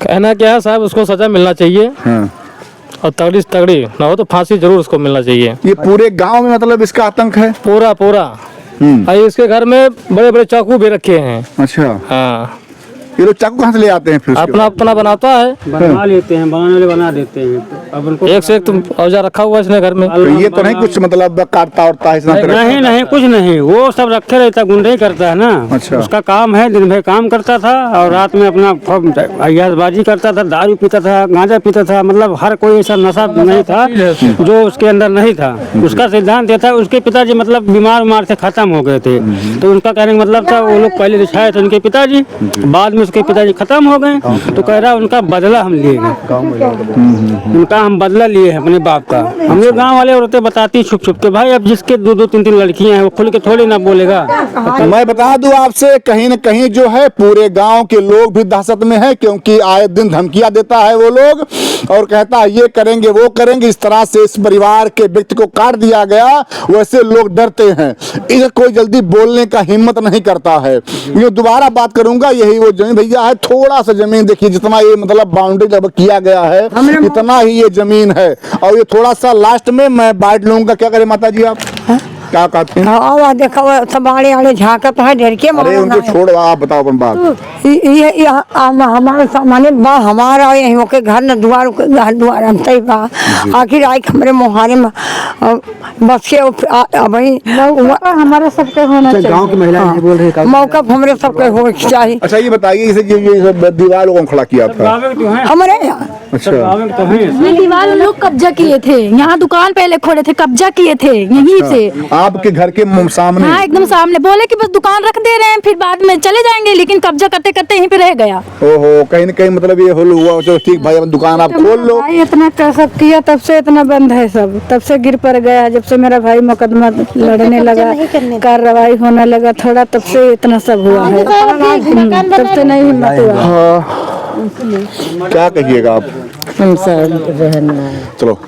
कहना क्या है साहब, उसको सजा मिलना चाहिए। और तगड़ी से तगड़ी ना हो तो फांसी जरूर उसको मिलना चाहिए। ये पूरे गांव में मतलब इसका आतंक है पूरा। और इसके घर में बड़े बड़े चाकू भी रखे हैं। अच्छा। हाँ, ये लोग चाकू कहाँ से ले आते हैं फिर? अपना बनाता है, बनवा लेते हैं, बनाने वाले बना देते हैं। अब उनको एक से एक तुम औजार रखा हुआ है इसने घर में। तो ये तो नहीं कुछ मतलब काटता उड़ता है? नहीं कुछ नहीं, वो सब रखे रहता, गुंडे ही करता है ना। अच्छा। उसका काम है, दिन भर काम करता था और रात में अपना अय्याजबाजी करता था, दारू पीता था, गांजा पीता था। मतलब हर कोई ऐसा नशा नहीं था जो उसके अंदर नहीं था। उसका सिद्धांत ये था, उसके पिताजी मतलब बीमार से खत्म हो गए थे, तो उनका कहने का मतलब था वो लोग पहले रिछाए थे उनके पिताजी, बाद में उसके पिताजी खत्म हो गए, तो कह रहा उनका बदला हम लिए हैं, उनका हम बदला लिए हैं अपने बाप का। हम लोग गाँव वाले औरतें बताती छुप छुप के, भाई अब जिसके 2-2 3-3 लड़कियां हैं वो खुल के थोड़ी ना बोलेगा। तो मैं बता दूं आपसे, कहीं न कहीं जो है पूरे गांव के लोग भी दहशत में है, क्योंकि आए दिन धमकियां देता है वो लोग और कहता है ये करेंगे वो करेंगे। इस तरह से इस परिवार के व्यक्ति को काट दिया गया, वैसे लोग डरते हैं, इसे कोई जल्दी बोलने का हिम्मत नहीं करता है। ये दोबारा बात करूंगा, यही वो जमीन भैया है, थोड़ा सा जमीन देखिए, जितना ये मतलब बाउंड्री जब किया गया है इतना ही ये जमीन है। और ये थोड़ा सा लास्ट में मैं बांट लूंगा। क्या करें माता जी आप? क्या कहते हैं? हाँ देखो सब आड़े झाँकत है ढेर के। अरे उनको छोड़ो, आप बताओ अपन बात। ये हमारा सामान्य बा हमारा यही के घर न द्वार घर द्वार हम तय बा। आखिर आई हमारे मुहारे में बस के वही हमारे सबके होना चाहिए। गांव की महिला बोल रही है मौका हमारे सबके हो चाहिए। अच्छा ये बताइए, इसे ये दीवार को खड़ा किया था हमारे यहाँ? अच्छा, ये दीवार लोग कब्जा किए थे, यहाँ दुकान पहले खोले थे, कब्जा किए थे यहीं से आपके घर के सामने? हाँ एकदम सामने। बोले कि बस दुकान रख दे रहे हैं, फिर बाद में चले जाएंगे, लेकिन कब्जा करते करते यहीं पे रह गया। ओहो, कहीं न कहीं मतलब ये हुआ। चलो ठीक भाई, अब दुकान आप खोल लो। भाई इतना सब किया, तब से इतना बंद है सब, तब से गिर पड़ गया। जब से मेरा भाई मुकदमा लड़ने लगा, कार्रवाई होने लगा थोड़ा, तब से इतना सब हुआ है, तब से नहीं हिम्मत हुआ। क्या कहिएगा आप? चलो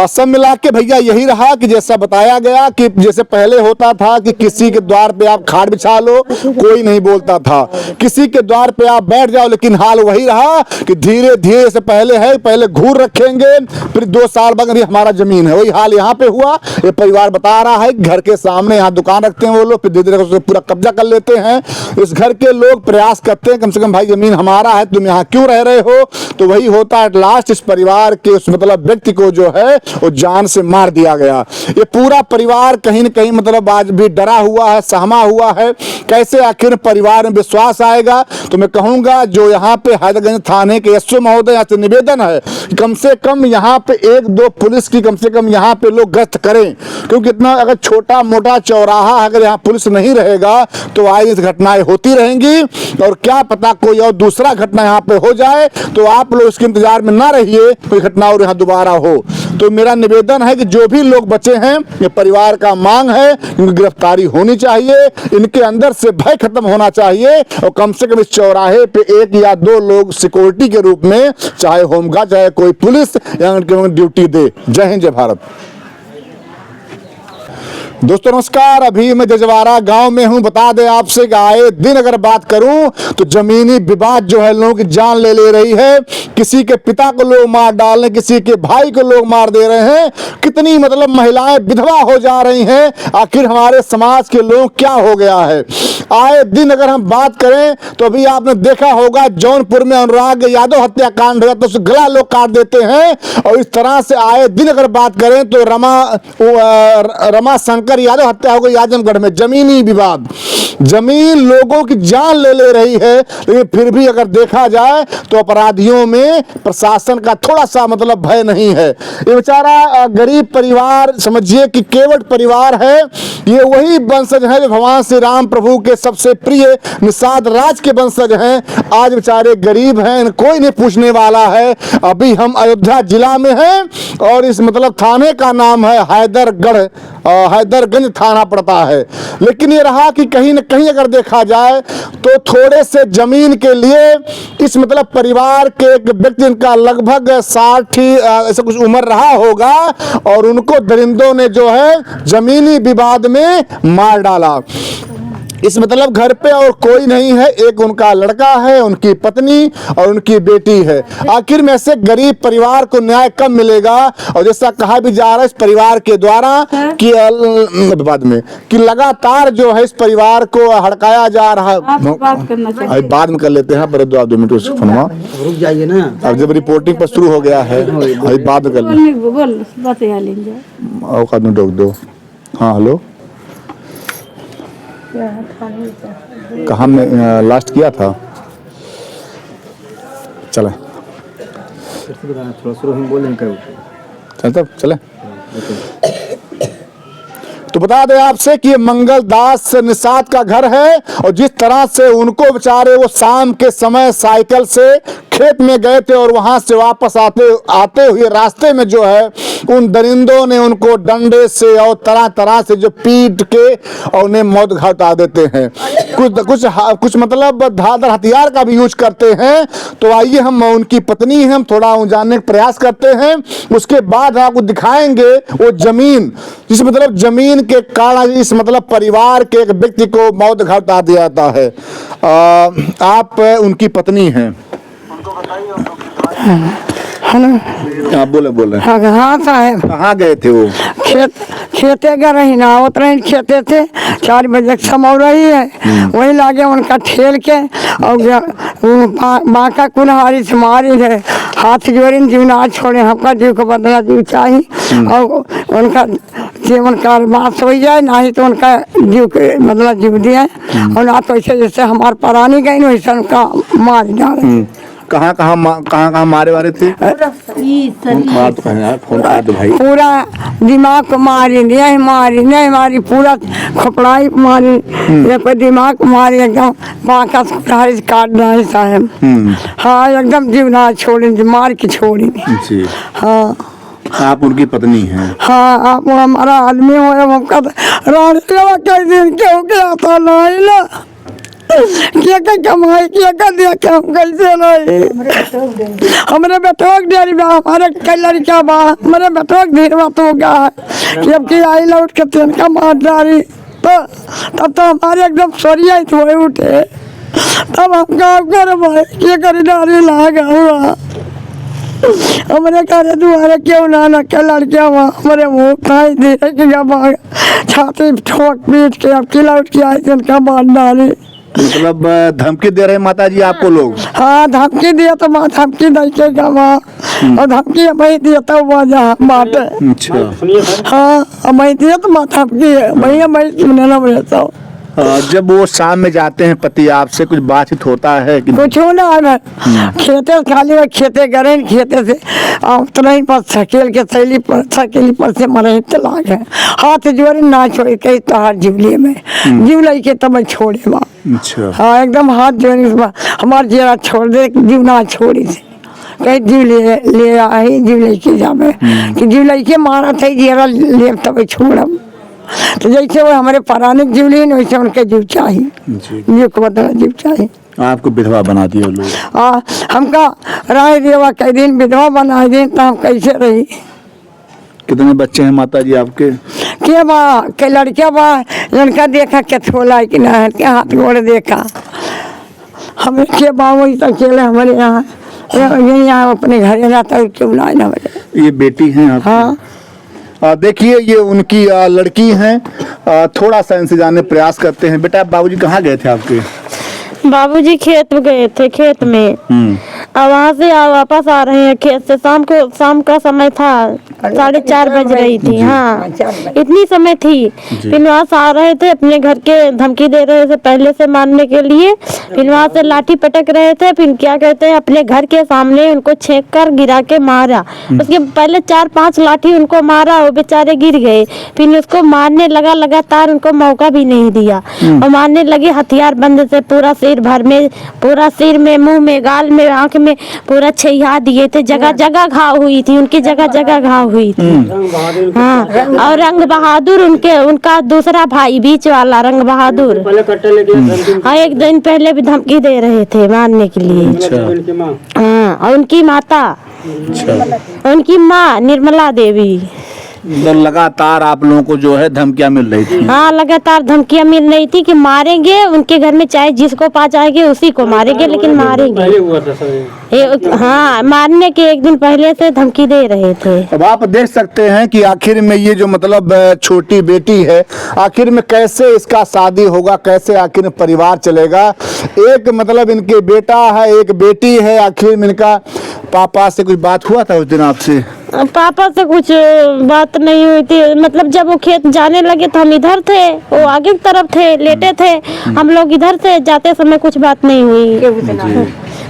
सब मिला के भैया यही रहा कि जैसा बताया गया कि जैसे पहले होता था कि किसी के द्वार पे आप खाट बिछा लो, कोई नहीं बोलता था, किसी के द्वार पे आप बैठ जाओ, लेकिन हाल वही रहा कि धीरे धीरे से पहले है, पहले घूर रखेंगे, फिर 2 साल बाद हमारा जमीन है। वही हाल यहाँ पे हुआ। ये परिवार बता रहा है घर के सामने यहाँ दुकान रखते हैं वो लोग, फिर धीरे धीरे पूरा कब्जा कर लेते हैं। इस घर के लोग प्रयास करते हैं कम से कम भाई जमीन हमारा है, तुम यहाँ क्यों रह रहे हो? तो वही होता है, लास्ट इस परिवार के उस मतलब व्यक्ति को जो है वो जान से मार दिया गया। ये पूरा परिवार कहीं न कहीं मतलब आज भी डरा हुआ है, सहमा हुआ है। कैसे आखिर परिवार में विश्वास आएगा? तो मैं कहूंगा जो यहाँ पे हैदरगंज थाने के एसओ महोदय यहाँ से निवेदन है कि कम से कम यहाँ पे 1-2 पुलिस की कम से कम यहाँ पे लोग गश्त करें, क्योंकि इतना अगर छोटा मोटा चौराहा अगर यहाँ पुलिस नहीं रहेगा तो आए घटनाएं होती रहेंगी और क्या पता कोई और दूसरा घटना यहाँ पे हो जाए। तो आप लोग इसके इंतजार में ना रहिए, कोई घटना और यहाँ दोबारा हो। तो मेरा निवेदन है कि जो भी लोग बचे हैं, ये परिवार का मांग है, इनकी गिरफ्तारी होनी चाहिए, इनके अंदर से भय खत्म होना चाहिए और कम से कम इस चौराहे पे 1 या 2 लोग सिक्योरिटी के रूप में, चाहे होमगार्ड चाहे कोई पुलिस या उनके ड्यूटी दे। जय हिंद, जय भारत। दोस्तों नमस्कार, अभी मैं जजवारा गांव में हूं। बता दें आपसे कि आए दिन अगर बात करूं तो जमीनी विवाद जो है लोगों की जान ले रही है। किसी के पिता को लोग मार डाल रहे, किसी के भाई को लोग मार दे रहे हैं। कितनी मतलब महिलाएं विधवा हो जा रही हैं। आखिर हमारे समाज के लोग क्या हो गया है। आए दिन अगर हम बात करें तो अभी आपने देखा होगा जौनपुर में अनुराग यादव हत्याकांड हुआ तो उसका गला लोग काट देते हैं। और इस तरह से आए दिन अगर बात करें तो रमा शंकर यादव हत्या हो गई आजमगढ़ में। जमीनी विवाद, जमीन लोगों की जान ले रही है। लेकिन फिर भी अगर देखा जाए तो अपराधियों में प्रशासन का थोड़ा सा मतलब भय नहीं है। ये बेचारा गरीब परिवार, समझिए कि केवट परिवार है। ये वही वंशज है जो भगवान श्री राम प्रभु के सबसे प्रिय निषाद राज के वंशज हैं। आज बेचारे गरीब हैं, कोई नहीं पूछने वाला है। अभी हम अयोध्या जिला में हैं और इस मतलब थाने का नाम है हैदरगंज थाना पड़ता है। लेकिन ये रहा कि कहीं न कहीं अगर देखा जाए तो थोड़े से जमीन के लिए इस मतलब परिवार के एक व्यक्ति का लगभग 60 ऐसा कुछ उम्र रहा होगा और उनको दरिंदों ने जो है जमीनी विवाद में मार डाला। इस मतलब घर पे और कोई नहीं है, एक उनका लड़का है, उनकी पत्नी और उनकी बेटी है। आखिर में ऐसे गरीब परिवार को न्याय कब मिलेगा। और जैसा कहा भी जा रहा है इस परिवार के द्वारा कि बाद में कि लगातार जो है इस परिवार को हड़काया जा रहा है। अभी बाद में कर लेते हैं, पर 2 मिनट रुक जाइए ना। अब जब रिपोर्टिंग पर शुरू हो गया है अभी बाद में कर लेंगे। रोक दो। हाँ हेलो, कहाँ में लास्ट किया था। चले चले। तो बता दें आपसे कि ये मंगलदास निषाद का घर है और जिस तरह से उनको बेचारे वो शाम के समय साइकिल से खेत में गए थे और वहां से वापस आते हुए रास्ते में जो है उन दरिंदों ने उनको डंडे से और तरह तरह से जो पीट के और उन्हें मौत घटा देते हैं। कुछ मतलब धारदार हथियार का भी यूज करते हैं। तो आइए हम उनकी पत्नी हैं, हम थोड़ा जानने का प्रयास करते हैं। उसके बाद आपको दिखाएंगे वो जमीन, जिस मतलब जमीन के कारण इस मतलब परिवार के एक व्यक्ति को मौत घटा दिया जाता है। आप उनकी पत्नी हैं। आप बोले हाँ साहब, कहाँ गए थे वो? खेते गए रही ना, उतरे खेते थे 4 बजे समौ रही है। वही लागे उनका ठेल के और बाका कुल्हाड़ी से मारी है। हाथ जोड़ी जीव ना छोड़े, हमका जीव को बदला जीव चाहिए और उनका जीवन का बात हो जाए, ना ही तो उनका जीव के बदला जीव दिया और ना तो ऐसे जैसे हमारे परानी गई वैसे उनका मार डाले। कहाँ मारे वाले थे? पूरा दिमाग को मारी, नहीं मारी पूरा खपड़ाई मारी, दिमाग को मारी एकदम बाका से काट रहे साहब। हाँ एकदम जीव ना छोड़ी, मार के छोड़ी। हाँ आप उनकी पत्नी हैं? हाँ आप हमारा आदमी हो। क्यों क्या था ना क्या कमाई क्या कर दिया, क्या कैसे नहीं हमारे बेटोक डेरी बा, हमारे कई लड़का बा, हमारे बेटोक ढेर बात हो गया है। जब कि आई लौट के तेन का मार डाली तो तब तो हमारे एकदम सोरिया हुए उठे। तब हम काम कर भाई क्या करी डाली लागा हुआ हमारे घर दुआरे क्यों ना क्या लड़कियाँ वहाँ हमारे मुँह खाई दे छाती ठोक पीट के अब की लौट के आई उनका मार डाली। मतलब धमकी दे रहे माता जी आपको लोग? हाँ धमकी दिया तो माँ धमकी देगा वहाँ और धमकी मैं दिया तो वहाँ जहाँ बात है। अच्छा हाँ मैं दिया तो माँ धमकी है भैया मैं सुनने ना रहता हूँ। जब वो शाम में जाते हैं पति आपसे कुछ बातचीत होता है कि कुछ हो ना खेते खाली खेते गए खेते से उतने पर सकेल के सकेली पर से मरे तलाक है। हाथ जोड़े ना छोड़े कई तोहार जीवली में जीव लाई के तब छोड़े वहाँ। अच्छा हाँ एकदम हाथ जोड़े हमारे जीरा छोड़ दे जीव ना छोड़ी से कहीं जीव ले आई जीव लेके जावे कि जीव लेके मारा थे जीरा ले तब छोड़म। तो जैसे वो हमारे पौराणिक जीव लिए वैसे उनके जीव चाहिए, जीव को बदला जीव चाहिए। आपको विधवा बना दिया लोग। हमका राय देवा कई दिन विधवा बना दिन तो हम कैसे रही। कितने बच्चे हैं माता जी आपके? के बा के लड़किया बा लड़का देखा के थोला कि ना के हाथ गोड़ देखा हमें के बा वही तो अकेले हमारे यहाँ अपने घर जाता है क्यों ना। ये बेटी हैं आपकी? हाँ देखिए ये उनकी लड़की हैं। थोड़ा सा इनसे जानने प्रयास करते हैं। बेटा बाबूजी कहाँ गए थे आपके? बाबूजी खेत में गए थे, खेत में और वहाँ से वापस आ रहे हैं खेत से। शाम का समय था, 4:30 बज रही थी। हाँ इतनी समय थी। फिर वहाँ से आ रहे थे, अपने घर के धमकी दे रहे थे पहले से मारने के लिए। फिर वहाँ से लाठी पटक रहे थे। फिर क्या कहते हैं अपने घर के सामने उनको छेक कर गिरा के मारा। उसके पहले 4-5 लाठी उनको मारा, वो बेचारे गिर गए। फिर उसको मारने लगा, लगातार उनको मौका भी नहीं दिया और मारने लगे हथियार बंद से। पूरा सिर भर में, पूरा सिर में, मुंह में, गाल में, आंख में पूरा छेहा दिए थे। जगह जगह घाव हुई थी उनकी, जगह जगह घाव हुई थी। हाँ और रंग बहादुर उनका दूसरा भाई बीच वाला रंग बहादुर, हाँ एक दिन पहले भी धमकी दे रहे थे मारने के लिए। हाँ और उनकी माता, उनकी माँ निर्मला देवी। तो लगातार आप लोगों को जो है धमकियां मिल रही थी? हाँ लगातार धमकियां मिल रही थी कि मारेंगे उनके घर में, चाहे जिसको पा जाएंगे उसी को मारेंगे, लेकिन मारेंगे। हाँ मारने के एक दिन पहले से धमकी दे रहे थे। अब आप देख सकते हैं कि आखिर में ये जो मतलब छोटी बेटी है, आखिर में कैसे इसका शादी होगा, कैसे आखिर में परिवार चलेगा। एक मतलब इनके बेटा है, एक बेटी है। आखिर में इनका पापा से कुछ बात हुआ था उस दिन आपसे? पापा से कुछ बात नहीं हुई थी। मतलब जब वो खेत जाने लगे तो हम इधर थे, वो आगे की तरफ थे, लेटे थे। हम लोग इधर से जाते समय कुछ बात नहीं हुई,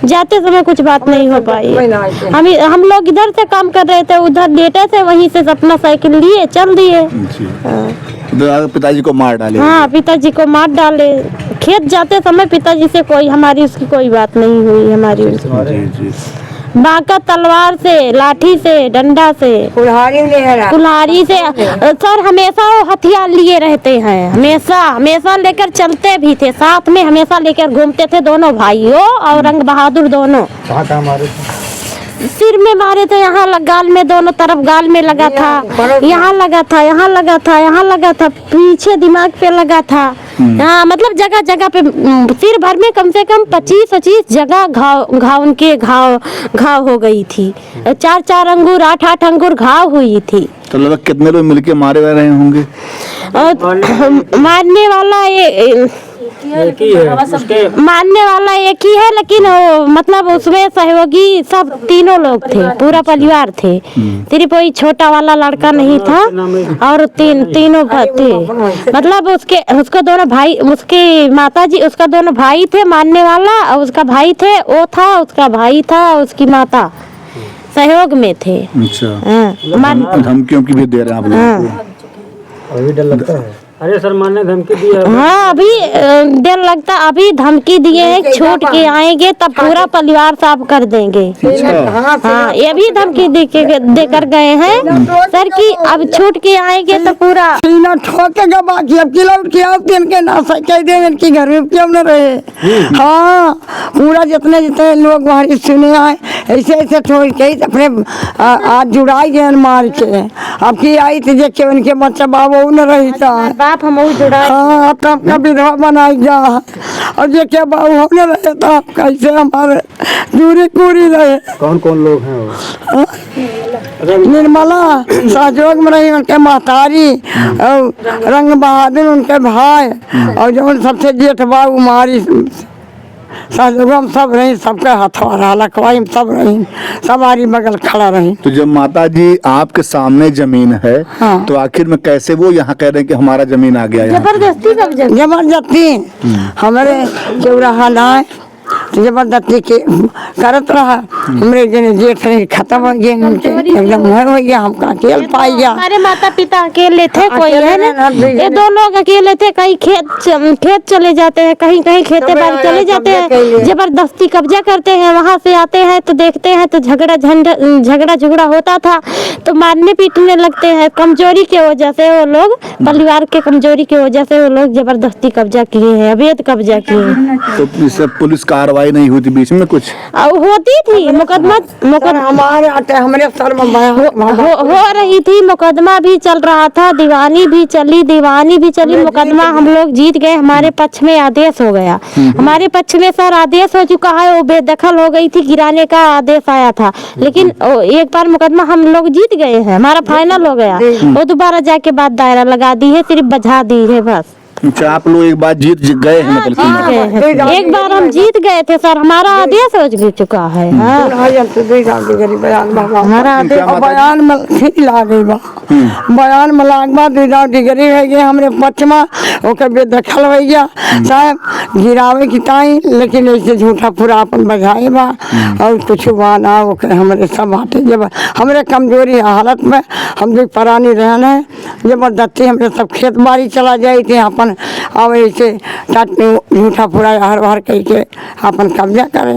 जाते समय कुछ बात नहीं हो पाई। हम लोग इधर से काम कर रहे थे, उधर लेटे थे, वहीं से अपना साइकिल लिए चल दिए। पिताजी को मार डाले? हाँ पिताजी को मार डाले। खेत जाते समय पिताजी से कोई हमारी उसकी कोई बात नहीं हुई हमारी। बांका तलवार से, लाठी से, डंडा से, कुल्हाड़ी से। सर हमेशा वो हथियार लिए रहते हैं, हमेशा लेकर चलते भी थे, साथ में हमेशा लेकर घूमते थे दोनों भाइयों और रंग बहादुर दोनों। कहाँ मारे? सिर में मारे थे, यहाँ गाल में, दोनों तरफ गाल में लगा था, यहाँ लगा था, यहाँ लगा था, यहाँ लगा था, पीछे दिमाग पे लगा था। हाँ मतलब जगह जगह पे सिर भर में कम से कम 25 जगह घाव उनके घाव हो गई थी। 4 अंगूर 8 अंगूर घाव हुई थी। तो लगभग कितने लोग मिलके मारे रहे होंगे? मारने वाला मारने वाला एक ही है, लेकिन मतलब उसमें सहयोगी सब तीनों लोग थे, पूरा परिवार थे। सिर्फ वही छोटा वाला लड़का नहीं था और तीनों थे। मतलब उसको दोनों भाई, उसकी माता जी, उसका दोनों भाई थे मारने वाला, और उसका भाई थे, वो था, उसका भाई था, उसकी माता सहयोग में थे। अच्छा धमकियों की भी दे रहे हैं आप लोगों को? अभी डर लगता है। अरे सर मारने धमकी दी है। हाँ अभी डर लगता, अभी धमकी दिए हैं, छूट के आएंगे तब पूरा परिवार साफ कर देंगे। हाँ ये भी धमकी देकर गए हैं सर कि अब छूट के आएंगे तो पूरा सीना ठोकेगा। बाकी अब किला उठ के आओ तीन के ना कह दे इनकी घर में क्यों न रहे। हाँ पूरा जितने लोग वहाँ सुने आए ऐसे ऐसे ठोक के अपने आज जुड़ाई गए मार के। अब की आई थी देख के उनके बच्चा बाबू न रहता, बाप हम जुड़ा। हाँ तब का विधवा बनाई जा, और जो क्या बाबू होने रहे तो कैसे हमारे दूरी पूरी रहे। कौन कौन लोग हैं वो? निर्मला सहयोग में रही, उनके महतारी और रंग बहादुर उनके भाई, और जो सबसे जेठ बाबू मारी सहयोग हम सब रही, सबके हथौड़ा लखवाई सब रही, सवारी बगल खड़ा रही। तो जब माता जी आपके सामने जमीन है, हाँ। तो आखिर में कैसे वो यहाँ कह रहे हैं कि हमारा जमीन आ गया? जबरदस्ती जबरदस्ती हमारे चौराहा लाए तो जबरदस्ती के करत रहा। हमरे जने जेठ रहे खत्म हो गए, उनके एकदम हो गया, हमका अकेले पाई गया। हमारे माता पिता अकेले थे, कोई है ना, ये 2 लोग अकेले थे। कहीं खेत चले जाते हैं, कहीं कहीं खेते बाड़ी चले जाते हैं, जबरदस्ती कब्जा करते हैं। वहाँ से आते हैं तो देखते हैं तो झगड़ा झगड़ा होता था, तो मारने पीटने लगते हैं। कमजोरी की वजह से वो लोग, परिवार के कमजोरी की वजह से वो लोग जबरदस्ती कब्जा किए हैं, अवैध कब्जा किए हैं। तो इससे पुलिस कार्रवाई नहीं हुई थी बीच में कुछ? होती थी मुकदमा हमारे आते हमरे सर में हो रही थी, मुकदमा भी चल रहा था, दीवानी भी चली। मुकदमा हम लोग जीत गए, हमारे पक्ष में आदेश हो गया। हमारे पक्ष में सर आदेश हो चुका है, वो बेदखल हो गई थी, गिराने का आदेश आया था। लेकिन एक बार मुकदमा हम लोग जीत गए हैं, हमारा फाइनल हो गया। वो दोबारा जाके बाद दायरा लगा दी है, सिर्फ बजा दी है बस। अच्छा, आप लोग एक बार जीत गए हैं मतलब? एक बार हम जीत गए थे सर, हमारा आदेश हो चुका है। हमारा बयान में लागे बयान में लाग बाद डिग्री है गए हमरे पक्ष में, ओकर बेदखल हो गया साहब गिरावे की ताई, लेकिन ऐसे झूठा पूरा अपन बजाए बा और कुछ हुआ ना। ओकर हमरे सब बाटे जब हमरे कमजोरी हालत में हम जो परानी रहन है, जबरदस्ती हमरे सब खेत बाड़ी चला जाए थे अपन, अब ऐसे झूठा पूरा हर भर कह के अपन कब्जा करे,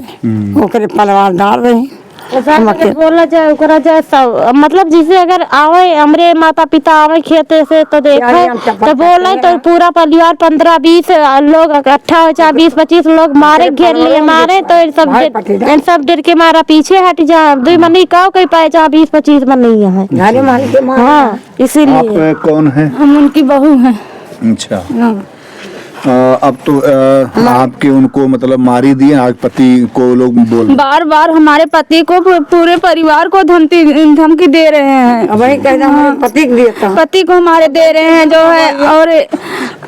ओकरे परिवारदार रही। बोला जाए करा जाए सब, मतलब जिसे अगर आवे हमरे माता पिता आवे खेते से तो देखे तो बोले तो पूरा परिवार 15-20 लोग इकट्ठा हो, चाहे 20-25 लोग मारे, घेर लिए मारे, तो इन सब डर के मारा पीछे हट जा। 2 मनी का कहीं पाए, जहाँ 20-25 मनी है। हाँ, इसीलिए। आप कौन है? हम उनकी बहू हैं। अच्छा, अब तो आपके उनको मतलब मारी दिए, आज पति को लोग बोल बार बार हमारे पति को, पूरे परिवार को धमकी दे रहे हैं। वही कहना हमारे पति को दिया, पति को हमारे दे रहे हैं जो है, और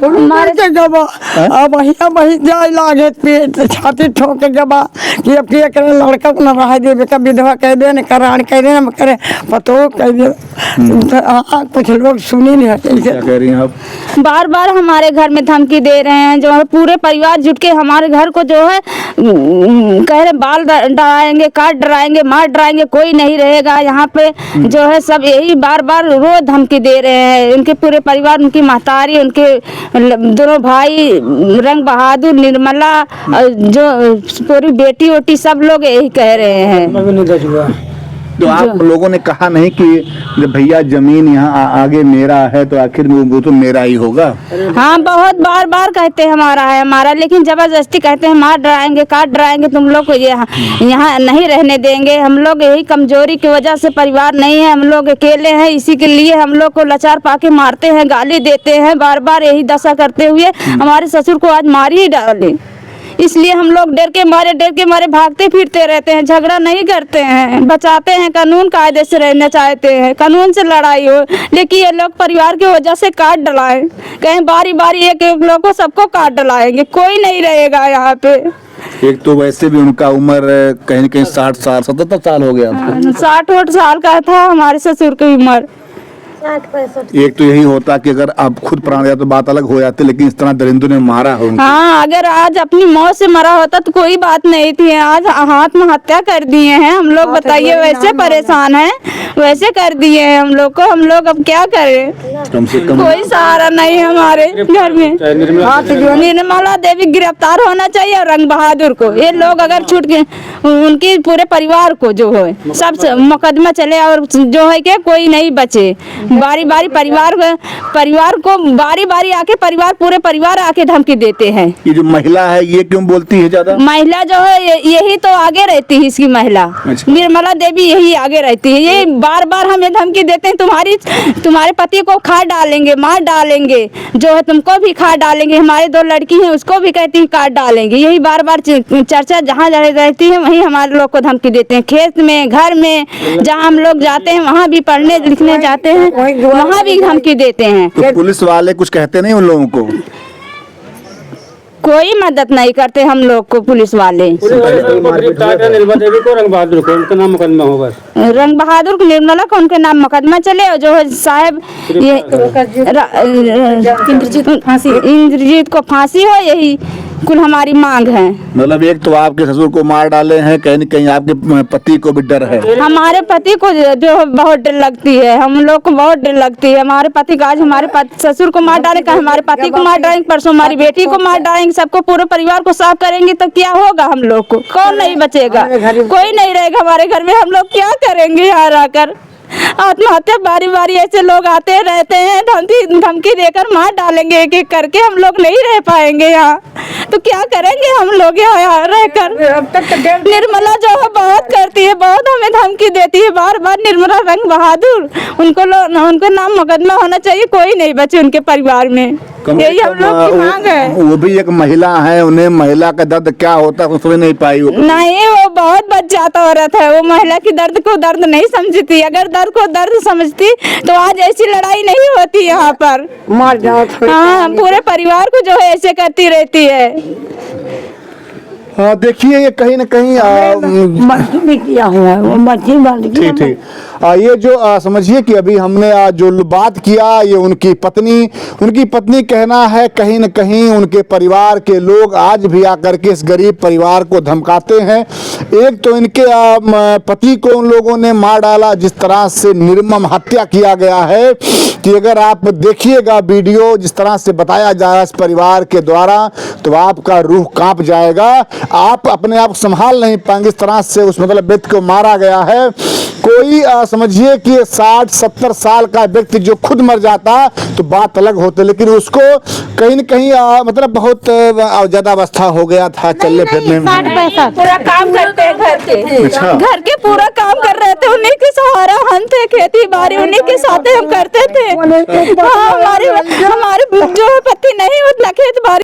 हमारे जब अब वही जाए लागे पेट छाती ठोक के जब कि अब क्या करे, लड़का को न रहा दे, का विधवा कह दे, न करान कह दे, न करे पतो कह दे। कुछ लोग सुनी नहीं। क्या कह रही हैं आप? बार बार हमारे घर में धमकी दे रहे हैं, जो है पूरे परिवार जुट के हमारे घर को जो है कह रहे बाल डराएंगे, काट डराएंगे, मार डराएंगे, कोई नहीं रहेगा यहाँ पे। जो है सब यही बार बार रोज धमकी दे रहे हैं। उनके पूरे परिवार, उनकी महतारी, उनके दोनों भाई, रंग बहादुर, निर्मला, जो पूरी बेटी वोटी सब लोग यही कह रहे हैं। तो आप लोगों ने कहा नहीं कि जब भैया जमीन यहाँ आगे मेरा है तो आखिर में वो तो मेरा ही होगा? हाँ, बहुत बार बार कहते हैं हमारा, लेकिन जबरदस्ती कहते हैं मार डराएंगे, काट डराएंगे, तुम लोग को यहाँ नहीं रहने देंगे। हम लोग यही कमजोरी की वजह से, परिवार नहीं है, हम लोग अकेले हैं, इसी के लिए हम लोग को लाचार पाके मारते हैं, गाली देते हैं। बार बार यही दशा करते हुए हमारे ससुर को आज मार ही डाले। इसलिए हम लोग डर के मारे भागते फिरते रहते हैं, झगड़ा नहीं करते हैं, बचाते हैं, कानून कायदे से रहना चाहते हैं, कानून से लड़ाई हो। लेकिन ये लोग परिवार की वजह से काट डलाए, कहीं बारी बारी एक लोग को सबको काट डलाएंगे, कोई नहीं रहेगा यहाँ पे। एक तो वैसे भी उनका उम्र कहीं न कहीं 60 साल 77 साल हो गया। 60 साल का था हमारे ससुर की उम्र। एक तो यही होता कि अगर आप खुद प्राण दिया तो बात अलग हो जाती, लेकिन इस तरह दरिंदों ने मारा हो। हाँ, अगर आज अपनी मौत से मरा होता तो कोई बात नहीं थी, आज आत्महत्या कर दिए हैं हम लोग। बताइए, वैसे परेशान हैं, वैसे कर दिए हैं हम लोग को। हम लोग अब क्या करें? कम से कम कोई सहारा नहीं हमारे घर में। निर्मला देवी गिरफ्तार होना चाहिए और रंग बहादुर को। ये लोग अगर छूट गए, उनके पूरे परिवार को जो है सब मुकदमा चले और जो है कि कोई नहीं बचे। बारी बारी परिवार को बारी बारी आके पूरे परिवार आके धमकी देते हैं। ये जो महिला है ये क्यों बोलती है ज्यादा? महिला जो है यही तो आगे रहती है, इसकी महिला निर्मला देवी यही आगे रहती है। ये बार बार हमें धमकी देते हैं, तुम्हारे पति को खा डालेंगे, मार डालेंगे, जो है तुमको भी खा डालेंगे, हमारे 2 लड़की हैं उसको भी कहती है काट डालेंगे। यही बार बार चर्चा जहाँ रहती है वहीं हमारे लोग को धमकी देते हैं। खेत में, घर में, जहाँ हम लोग जाते हैं वहाँ भी पढ़ने लिखने जाते हैं, वहाँ भी धमकी देते हैं। तो पुलिस वाले कुछ कहते नहीं उन लोगों को? कोई मदद नहीं करते हम लोग को पुलिस वाले। निर्मला देवी को, रंग बहादुर को, उनका नाम मुकदमा हो, बस रंग बहादुर को, निर्मला को उनके नाम मुकदमा चले, और जो है साहब ये इंद्रजीत को फांसी हो, यही कुल हमारी मांग है। मतलब एक तो आपके ससुर को मार डाले हैं, कहीं न कहीं आपके पति को भी डर है। हमारे पति को जो बहुत डर लगती है, हम लोग को बहुत डर लगती है। हमारे पति का आज हमारे ससुर को मार डालेंगे, हमारे पति को मार डालेंगे, परसों हमारी बेटी को मार डालेंगे, सबको पूरे परिवार को साफ करेंगे तो क्या होगा हम लोग को? कौन नहीं बचेगा? कोई नहीं रहेगा हमारे घर में। हम लोग क्या करेंगे यहाँ रहकर? आत्महत्या बारी बारी ऐसे लोग आते रहते हैं, धमकी देकर मार डालेंगे एक एक करके। हम लोग नहीं रह पाएंगे यहाँ, तो क्या करेंगे हम लोग यहाँ रहकर? निर्मला जो है बहुत करती है, बहुत हमें धमकी देती है बार बार। निर्मला रंग बहादुर, उनको नाम मुकदमा होना चाहिए, कोई नहीं बचे उनके परिवार में। यही हम लोग की मांग है। वो भी एक महिला है, उन्हें महिला का दर्द क्या होता है समझ नहीं पाई। नहीं, वो बहुत बच्चाता औरत है, वो महिला की दर्द को दर्द नहीं समझती। अगर दर्द को दर्द समझती तो आज ऐसी लड़ाई नहीं होती यहाँ पर। मार जाओ। हाँ, पूरे परिवार को जो है ऐसे करती रहती है। देखिए ये कहीं न कहीं मर्जी भी किया हुआ है, वो मर्जी वाली। ठीक ठीक। ये जो समझिए कि अभी हमने जो बात किया, ये उनकी पत्नी कहना है कहीं न कहीं उनके परिवार के लोग आज भी आकर के इस गरीब परिवार को धमकाते हैं। एक तो इनके पति को उन लोगों ने मार डाला, जिस तरह से निर्मम हत्या किया गया है कि अगर आप देखिएगा वीडियो जिस तरह से बताया जा रहा है इस परिवार के द्वारा, तो आपका रूह कांप जाएगा। आप अपने आप संभाल नहीं पाएंगे, इस तरह से उस मतलब व्यक्ति को मारा गया है। कोई समझिए कि 60-70 साल का व्यक्ति जो खुद मर जाता तो बात अलग होती, लेकिन उसको कहीं न कहीं मतलब बहुत ज्यादा अवस्था हो गया था चलने फिरने में। पूरा काम करते हैं घर के पूरा काम कर रहे थे, उन्हीं के सहारा हम थे, खेती बाड़ी उन्हीं के साथ हम करते थे। हाँ, हमारे जो पति नहीं उतना खेत बाड़ी